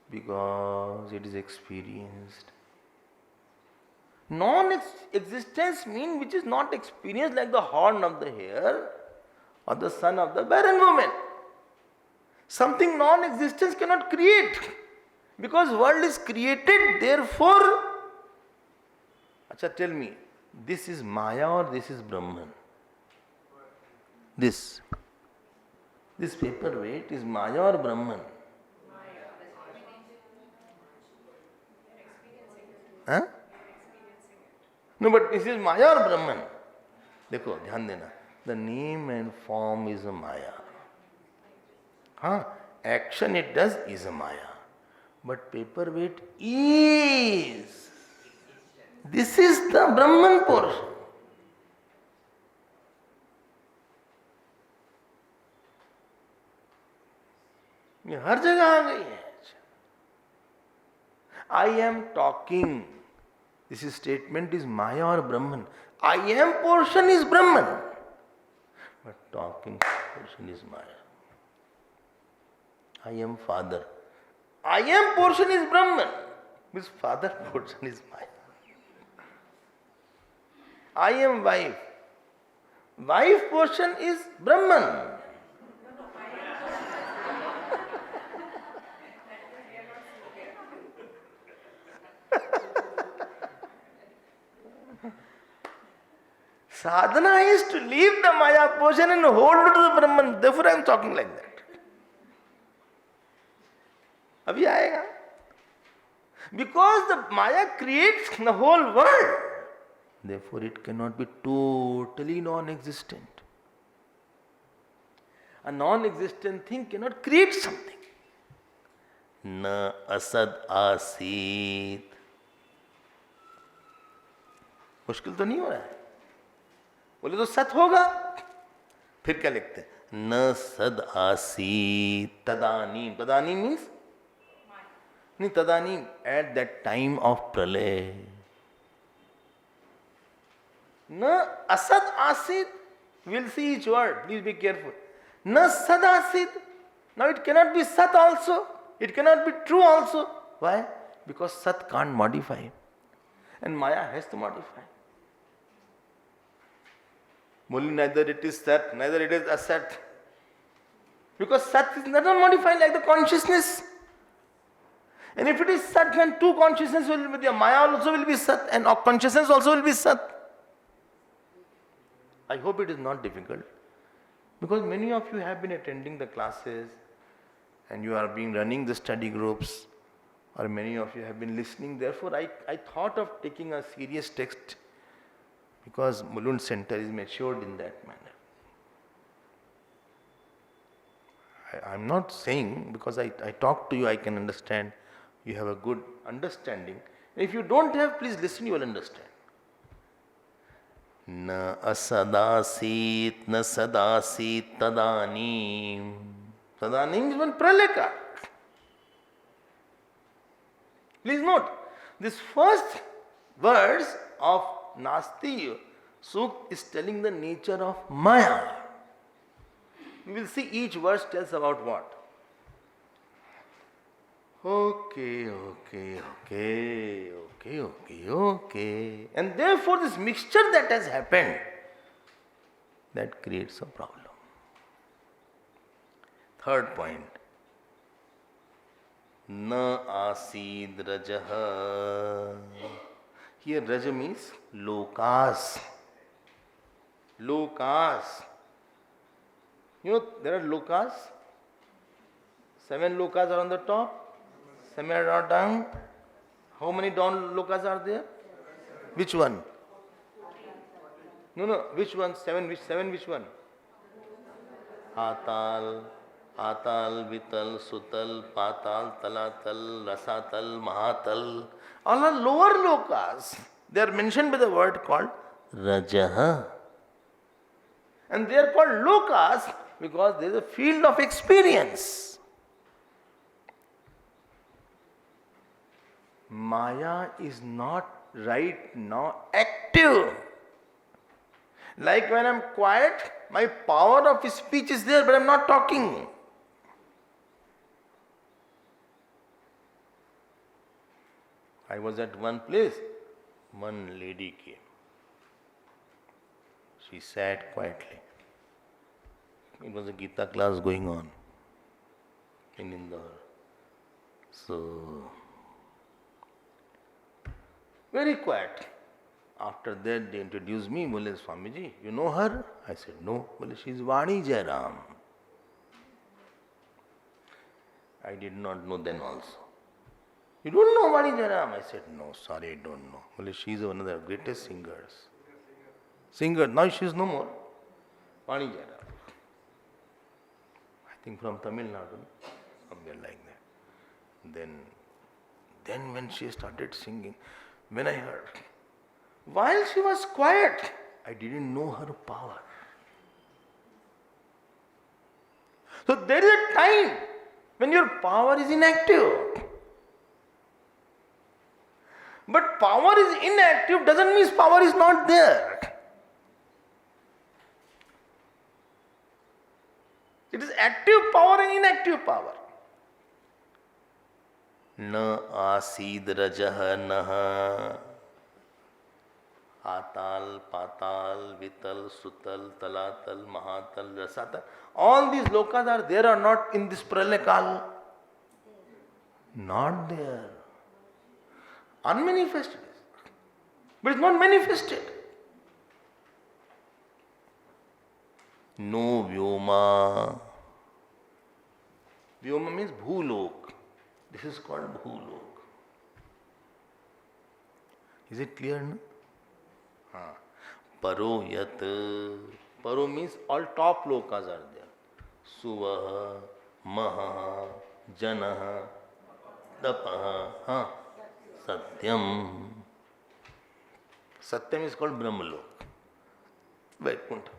because it is experienced. Non-existence means which is not experienced, like the horn of the hare or the son of the barren woman. Something non-existence cannot create. Because world is created, therefore, Acha, tell me, this is Maya or this is Brahman? This paperweight is Maya or Brahman? Huh? No, but this is Maya or Brahman? देखो, ध्यान देना. The name and form is a Maya. Action it does is a Maya. But paperweight is. This is the Brahman portion. ये हर जगह आ गई है. I am talking. This statement is Maya or Brahman. I am portion is Brahman. But talking portion is Maya. I am father. I am portion is Brahman. Means father portion is Maya. I am wife. Wife portion is Brahman. Sadhana is to leave the Maya portion and hold on to the Brahman. Therefore I am talking like that. अभी आएगा. Because the Maya creates the whole world. Therefore, it cannot be totally non-existent. A non-existent thing cannot create something. Na asad asit. मुश्किल तो नहीं हो रहा है? बोले तो सत होगा. फिर क्या लिखते हैं? न सद आसीत तदानीम. तदानीम मीन्स नहीं, तदानीम at that time of pralay. न असद आसीत. We'll see each word. Please be careful. Na sad asit. Now it cannot be sat also. It cannot be true also. Why? Because sat can't modify. And Maya has to modify. Neither it is sat, neither it is asat. Because sat is not modified like the consciousness. And if it is sat, then two consciousness will be there. Maya also will be sat and consciousness also will be sat. I hope it is not difficult. Because many of you have been attending the classes and you are being running the study groups, or many of you have been listening. Therefore, I thought of taking a serious text because Mulund Center is matured in that manner. I'm not saying because I talk to you, I can understand. You have a good understanding. If you don't have, please listen, you will understand. Na asadasit, na sadasit, tadanim. Tadanim is one praleka. Please note, this first verse of Nasadiya Sukta is telling the nature of Maya. We will see each verse tells about what. Okay. And therefore this mixture that has happened, that creates a problem. Third point. Na asid rajaha. Here raja means lokas. Lokas. You know there are lokas. 7 lokas are on the top. 7 are down. How many down lokas are there? Which one? No. Which one? 7. Which one? Atal, Vital, Sutal, Patal, Talatal, Rasatal, Mahatal. All are lower lokas. They are mentioned by the word called Rajaha. And they are called lokas because there is a field of experience. Maya is not right now active. Like when I am quiet, my power of speech is there, but I am not talking. I was at one place, one lady came. She sat quietly. It was a Gita class going on in Indore. So, very quiet. After that, they introduced me. Bole, Swamiji, you know her? I said, no. Bole, she is Vani Jairam. I did not know then also. You don't know Vani Jairam? I said, no, sorry, I don't know. Bole, she is one of the greatest singers. Now she is no more. Vani Jairam. I think from Tamil Nadu, somewhere like that. Then when she started singing, when I heard, while she was quiet, I didn't know her power. So there is a time when your power is inactive. But power is inactive doesn't mean power is not there. It is active power and inactive power. Na asid rajah naha. Atal, Patal, Vital, Sutal, Talatal, Mahatal, Rasatal. All these lokas are there or not in this pralaya kal? Not there. Unmanifested. But it's not manifested. No Vyoma. Vyoma means Bhulok. This is called Bhulok. Is it clear? No? Paro yat. Paro means all top lokas are there. Suvaha, Maha, Janaha, Tapaha, Satyam. Satyam is called Brahmalok. Vaikuntha.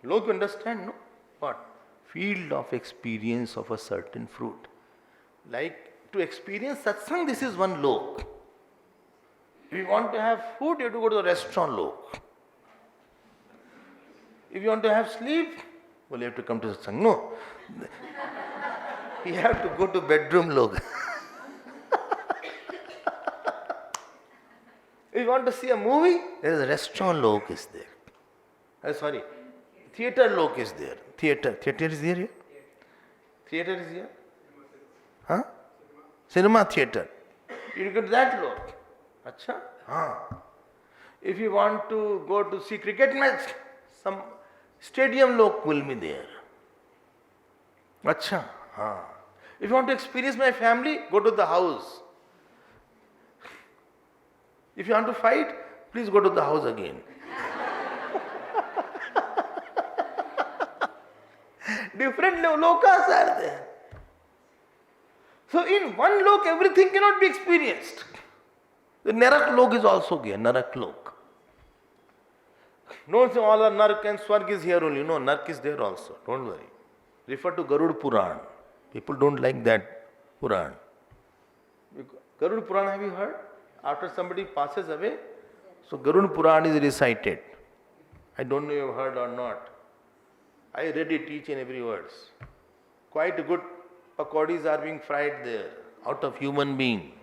Lok, you understand, no? What? Field of experience of a certain fruit. Like to experience satsang, this is one lok. If you want to have food, you have to go to the restaurant lok. If you want to have sleep, well, you have to come to satsang. No. You have to go to bedroom lok. If you want to see a movie, there is a restaurant lok is there. Sorry, theater lok is there. Theater is there here? Theater is here? Huh? Cinema theater. You go to that lok. Acha? If you want to go to see cricket match, some stadium lok will be there. Acha? If you want to experience my family, go to the house. If you want to fight, please go to the house again. Different lokas are there. So in one lok, everything cannot be experienced. The narak lok is also there, narak lok. Don't say all are narak and swarg is here only. No, narak is there also. Don't worry. Refer to Garud Puran. People don't like that Puran. Garud Puran, have you heard? After somebody passes away, so Garud Puran is recited. I don't know if you have heard or not. I read it each and every words. Quite good pakodis are being fried there out of human being.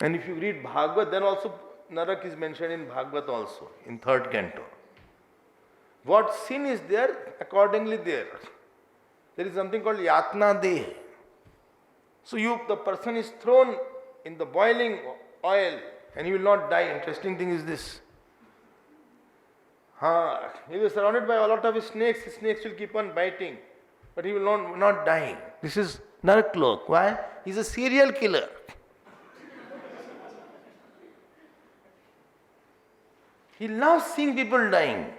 And if you read Bhagavad, then also Narak is mentioned in Bhagavad also, in 3rd canto. What sin is there, accordingly there. There is something called Yatna Deh. So the person is thrown in the boiling oil and he will not die. Interesting thing is this. He is surrounded by a lot of snakes. The snakes will keep on biting, but he will not die. This is Naraklok. Why? He is a serial killer. He loves seeing people dying.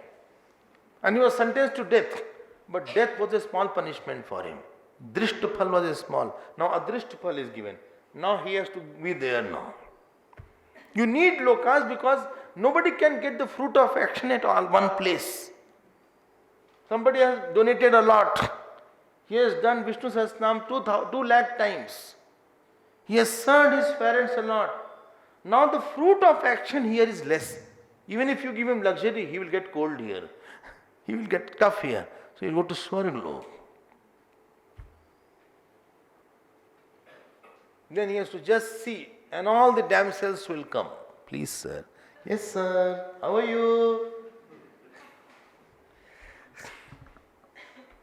And he was sentenced to death. But death was a small punishment for him. Drishtphal was a small. Now Adrishtphal is given. Now he has to be there now. You need lokas because nobody can get the fruit of action at all one place. Somebody has donated a lot. He has done Vishnu Sahasranam 2 lakh times. He has served his parents a lot. Now the fruit of action here is less. Even if you give him luxury, he will get cold here. He will get tough here. So he will go to Swargalok. Then he has to just see, and all the damsels will come. Please, sir. Yes, sir. How are you?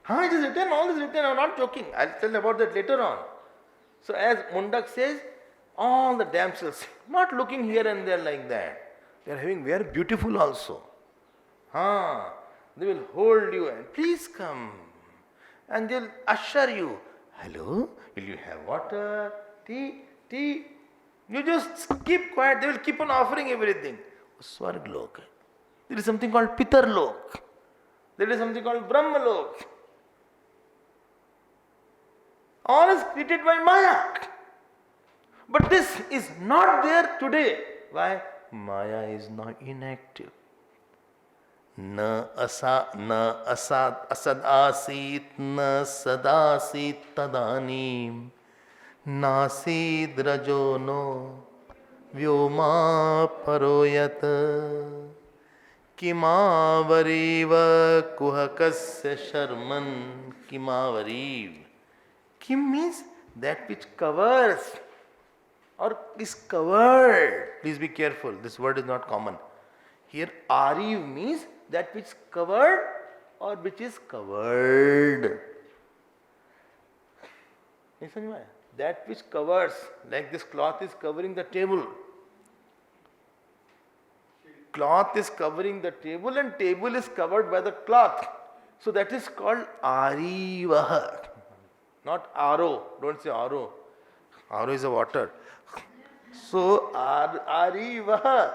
It is written, all is written. I am not joking. I will tell about that later on. So as Mundak says, all the damsels, not looking here and there like that. They are having very beautiful also. They will hold you and please come. And they will usher you. Hello, will you have water, tea? You just keep quiet. They will keep on offering everything. Swarglok. There is something called Pitarlok. There is something called Brahmalok. All is created by Maya. But this is not there today. Why? Maya is now inactive. Na asad asit na sadasit tadanim nasid rajono vyoma paroyat kimavariva kuhakasya sharman kimavariv. Kim means that which covers or is covered. Please be careful, this word is not common. Here Ariv means that which is covered or which is covered. That which covers, like this cloth is covering the table. Cloth is covering the table and table is covered by the cloth. So that is called Arivaha. Not Aro, don't say Aro. Aro is a water. So Ari Vaha,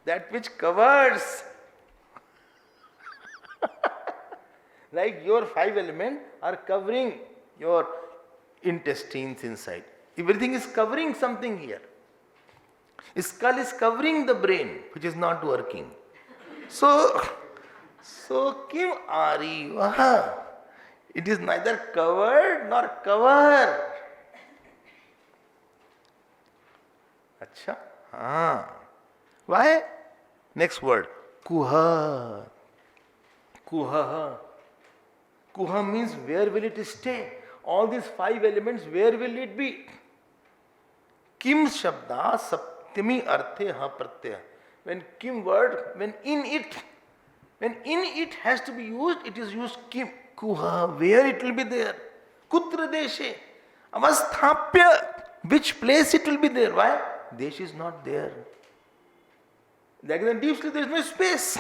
that which covers. Like your 5 elements are covering your intestines inside. Everything is covering something here. Skull is covering the brain, which is not working. So Kim Ari Vaha. It is neither covered nor cover. Acha? Why? Next word. Kuha. Kuha. Kuha means where will it stay? All these 5 elements, where will it be? Kim Shabda Saptami Arthe Ha Pratyaya. When Kim word, when in it has to be used, it is used Kim. Kuha, where it will be there? Kutra Deshe. Avasthapya. Which place it will be there? Why? Desh is not there. Like in the deep sleep, there is no space.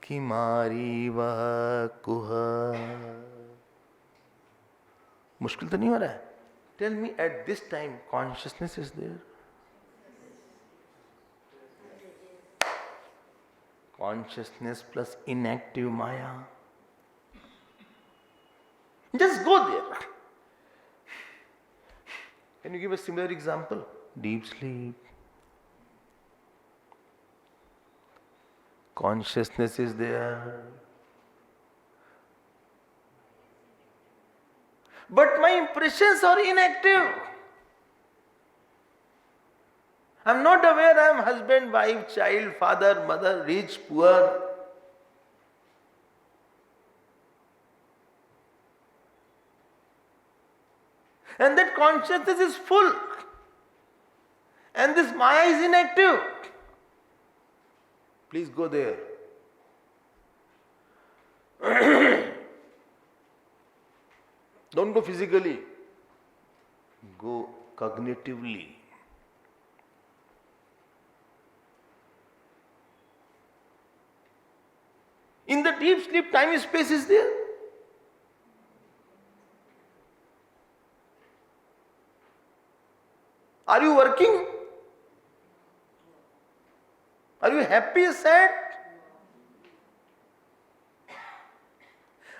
Kimari va kuha. मुश्किल तो नहीं हो रहा है? Tell me, at this time, consciousness is there? Consciousness plus inactive Maya. Just go there. Can you give a similar example? Deep sleep. Consciousness is there. But my impressions are inactive. I am not aware I am husband, wife, child, father, mother, rich, poor. And that consciousness is full. And this Maya is inactive. Please go there. Don't go physically. Go cognitively. In the deep sleep, time and space is there. Are you working? Are you happy or sad?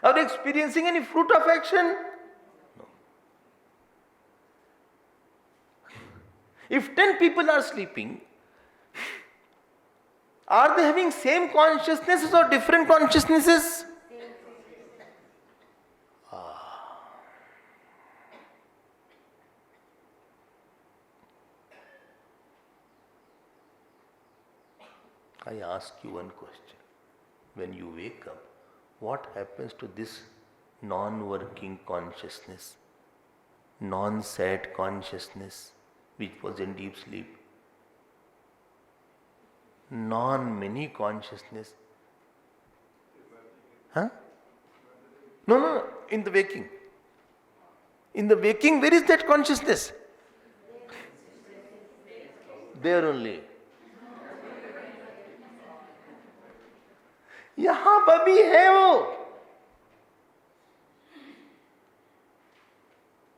Are you experiencing any fruit of action? No. If 10 people are sleeping, are they having same consciousnesses or different consciousnesses? I ask you one question. When you wake up, what happens to this non-working consciousness, non-sad consciousness which was in deep sleep, non-many consciousness? Huh? No, in the waking. In the waking, where is that consciousness? There only. यहाँ पर भी है वो.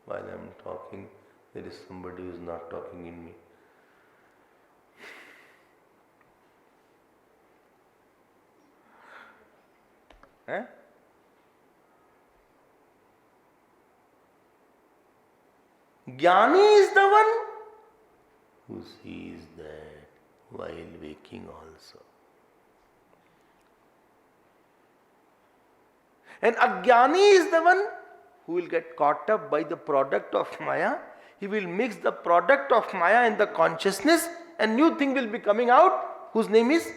While I am talking, there is somebody who is not talking in me. Eh? Jnani is the one who sees that while waking also. And Ajnani is the one who will get caught up by the product of Maya. He will mix the product of Maya and the consciousness, and new thing will be coming out, whose name is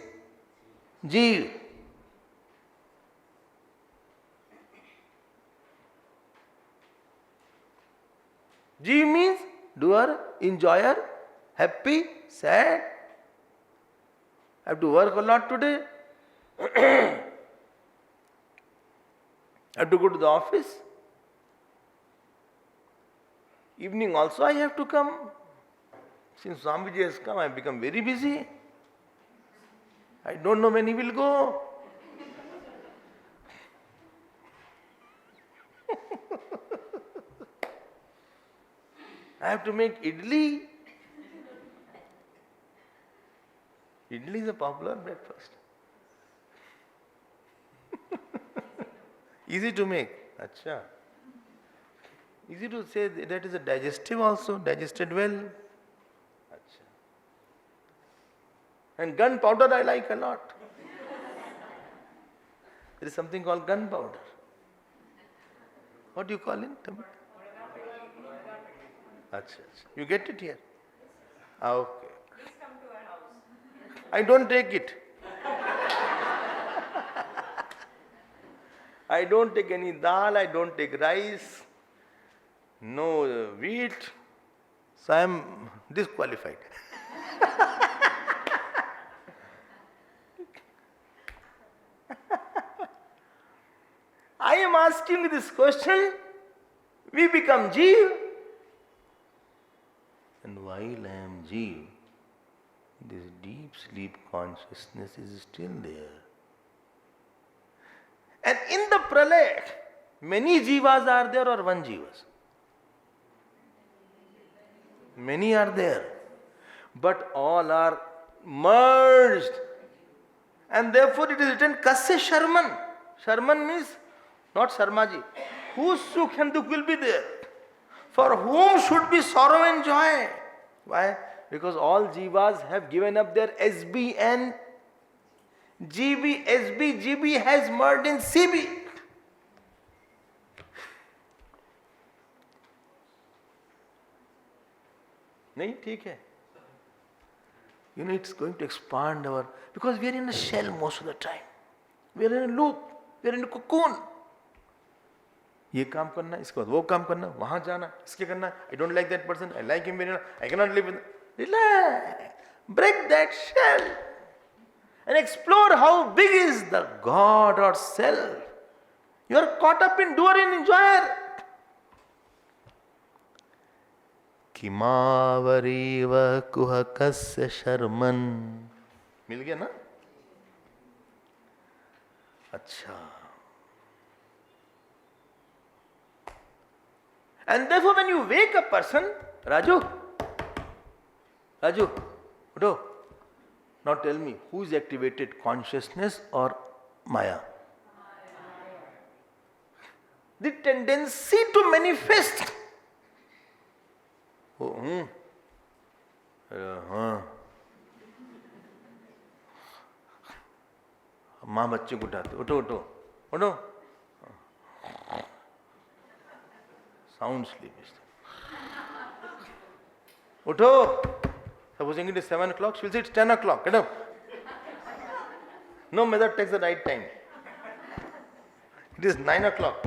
Jeev. Jeev means doer, enjoyer, happy, sad. I have to work a lot today. I have to go to the office. Evening also I have to come. Since Swamiji has come, I have become very busy. I don't know when he will go. I have to make idli. Idli is a popular breakfast. Easy to make. Acha. Easy to say that is a digestive also, digested well. Acha. And gunpowder I like a lot. There is something called gunpowder. What do you call it? Acha. You get it here? Okay. Please come to our house. I don't take it. I don't take any dal, I don't take rice, no wheat, so I am disqualified. I am asking this question, we become Jeev, and while I am Jeev, this deep sleep consciousness is still there. And in the pralaya, many jivas are there or one jivas? Many are there. But all are merged. And therefore it is written Kasya Sharman. Sharman means not Sharmaji. Whose Sukh and Dukh will be there? For whom should be sorrow and joy? Why? Because all jivas have given up their SB and GB, SB, GB has merged in CB. Nahin, theek hai. You know, it's going to expand our, because we are in a shell most of the time. We are in a loop, we are in a cocoon. ये काम करना, इसके बाद वो काम करना, वहाँ जाना, इसके करना, I don't like that person, I like him very much, I cannot live with him. Relax, break that shell. And explore how big is the God or self. You are caught up in doer and enjoyer. Kimavareva kuhakasya sharman. मिल गया ना? अच्छा. And therefore when you wake a person, Raju, udo. Now tell me, who is activated, consciousness or Maya? The tendency to manifest. Oh, माँ बच्चे को उठाते, उठो उठो उठो, sound sleep is there. उठो. Supposing it is 7 o'clock, she will say it's 10 o'clock. Get up. No method takes the right time. It is 9 o'clock.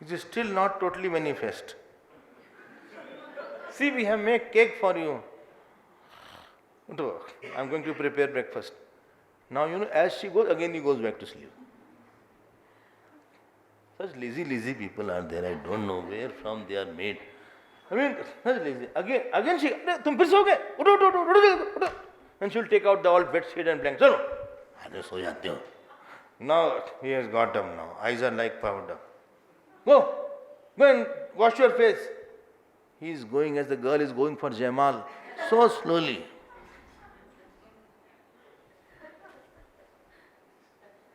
It is still not totally manifest. See, we have made cake for you. I am going to prepare breakfast. Now, you know, as she goes, again he goes back to sleep. Such lazy people are there. I don't know where from they are made. I mean, that's lazy. Again she, tum phir so gaye? Udo. And she will take out the old bed sheet and blanket. Chalo. Aare so jate ho. Now he has got up now. Eyes are like powder. Go and wash your face. He is going as the girl is going for Jaimal. So slowly.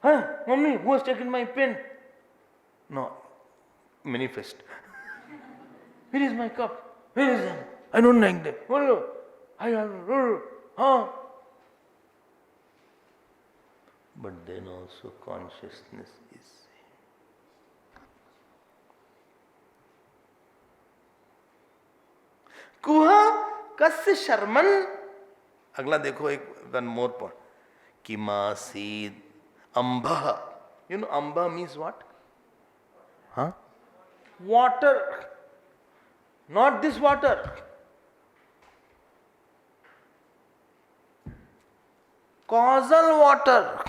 Huh? Mummy, who has taken my pen? No. Manifest. Where is my cup? Where is it? I don't like that. But then also consciousness is same. Kuha kasya sharman. Agla dekho one more point. Kimasid amba. You know amba means what? Huh? Water. Not this water. Causal water.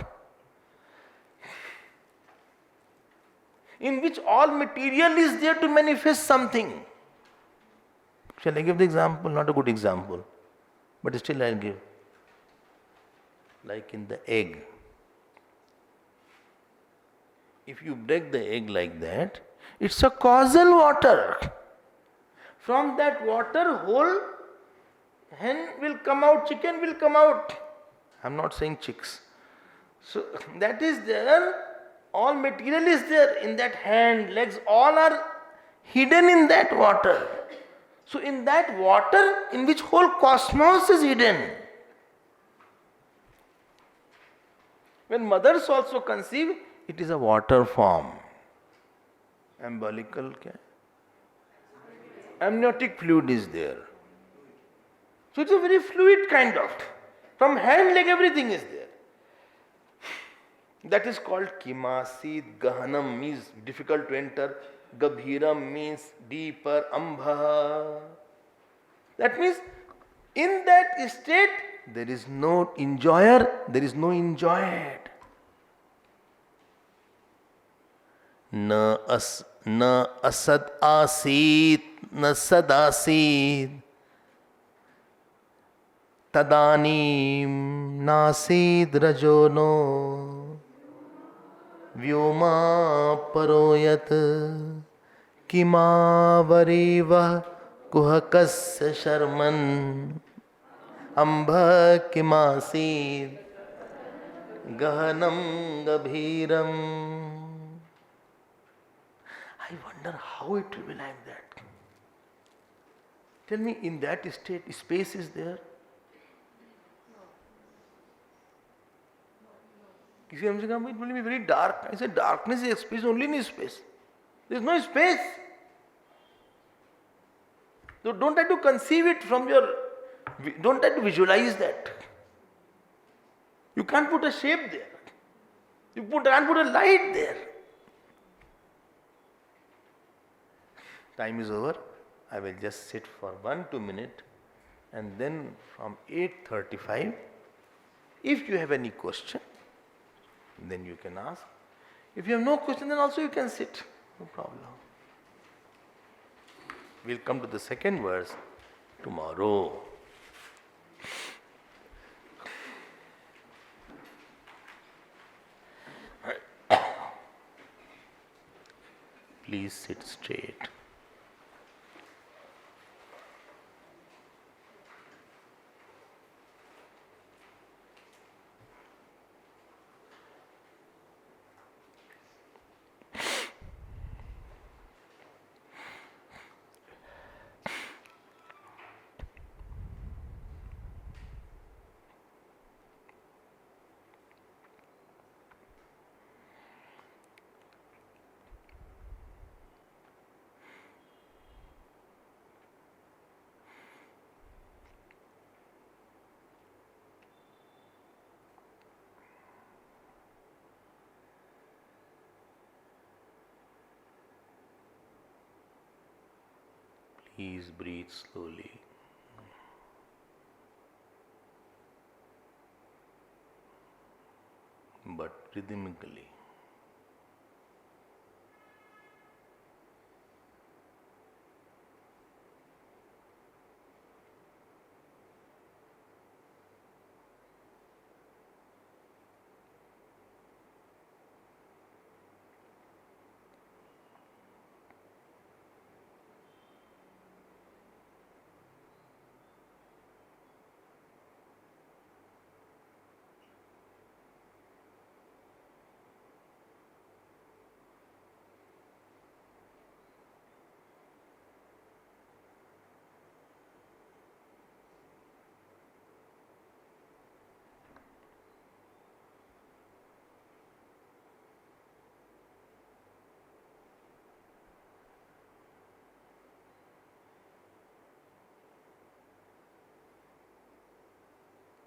In which all material is there to manifest something. Shall I give the example? Not a good example. But still I'll give. Like in the egg. If you break the egg like that, It's a causal water. From that water, whole hen will come out, chicken will come out. I'm not saying chicks. So that is there. All material is there in that hand, legs, all are hidden in that water. So in that water, in which whole cosmos is hidden. When mothers also conceive, it is a water form. Umbilical क्या है? Amniotic fluid is there. So it's a very fluid kind of. From hand, leg, everything is there. That is called kimasid. Gahanam means difficult to enter. Gabhiram means deeper. Ambha. That means in that state there is no enjoyer, there is no enjoyed. न असद आसीत न सदासीत तदानीम नासीद रजोनो Vyoma परोयत किमावरीव कुहकस्य शर्मन् अम्भ किमासीद गहनम गभीरम. I wonder how it will be like that. Tell me, in that state, space is there? किसी हमसे कहा, it will be very dark. I said, darkness is space, only in space. There is no space. So don't try to conceive it from your, don't try to visualize that. You can't put a shape there. You can't put a light there. Time is over. I will just sit for 1-2 minutes, and then from 8:35, if you have any question, then you can ask. If you have no question, then also you can sit. No problem. We'll come to the second verse tomorrow. Please sit straight. Please breathe slowly. But rhythmically.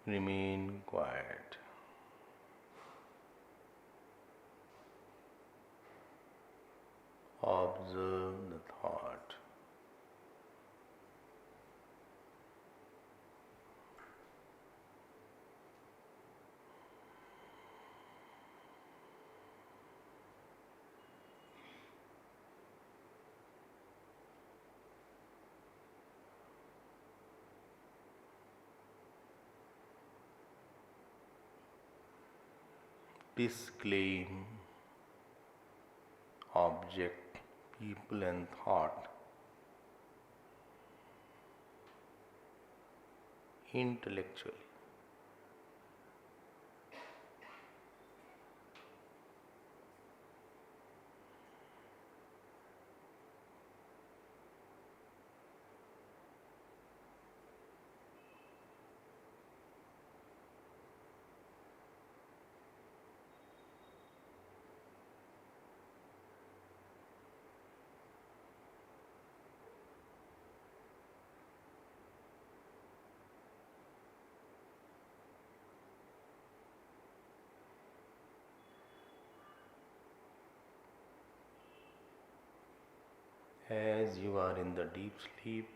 Remain quiet. Observe the thought. Disclaim object people and thought intellectually. As you are in the deep sleep,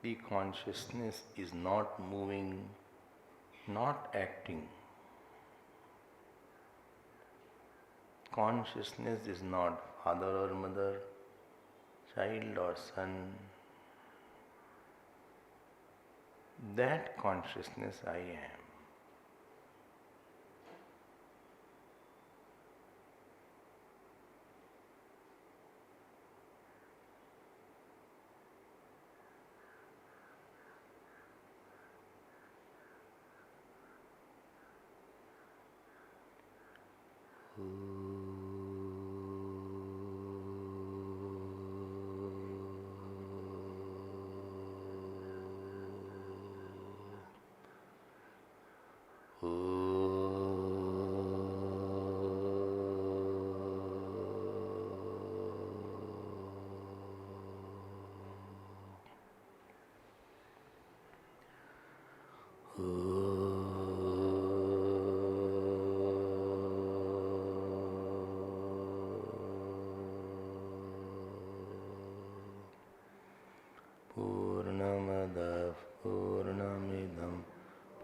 the consciousness is not moving, not acting. Consciousness is not father or mother, child or son. That consciousness I am. Purnamadav Purnamidam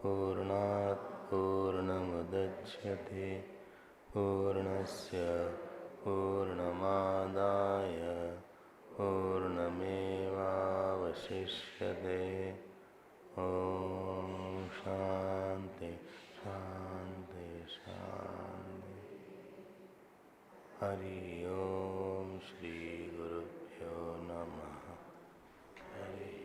Purnat Purnamadachyate Purnasya Purnamadaya Purnamevavashishyate. Om Shanti Shanti Shanti. Hari Om Shri Guru Pyo Namaha. Hari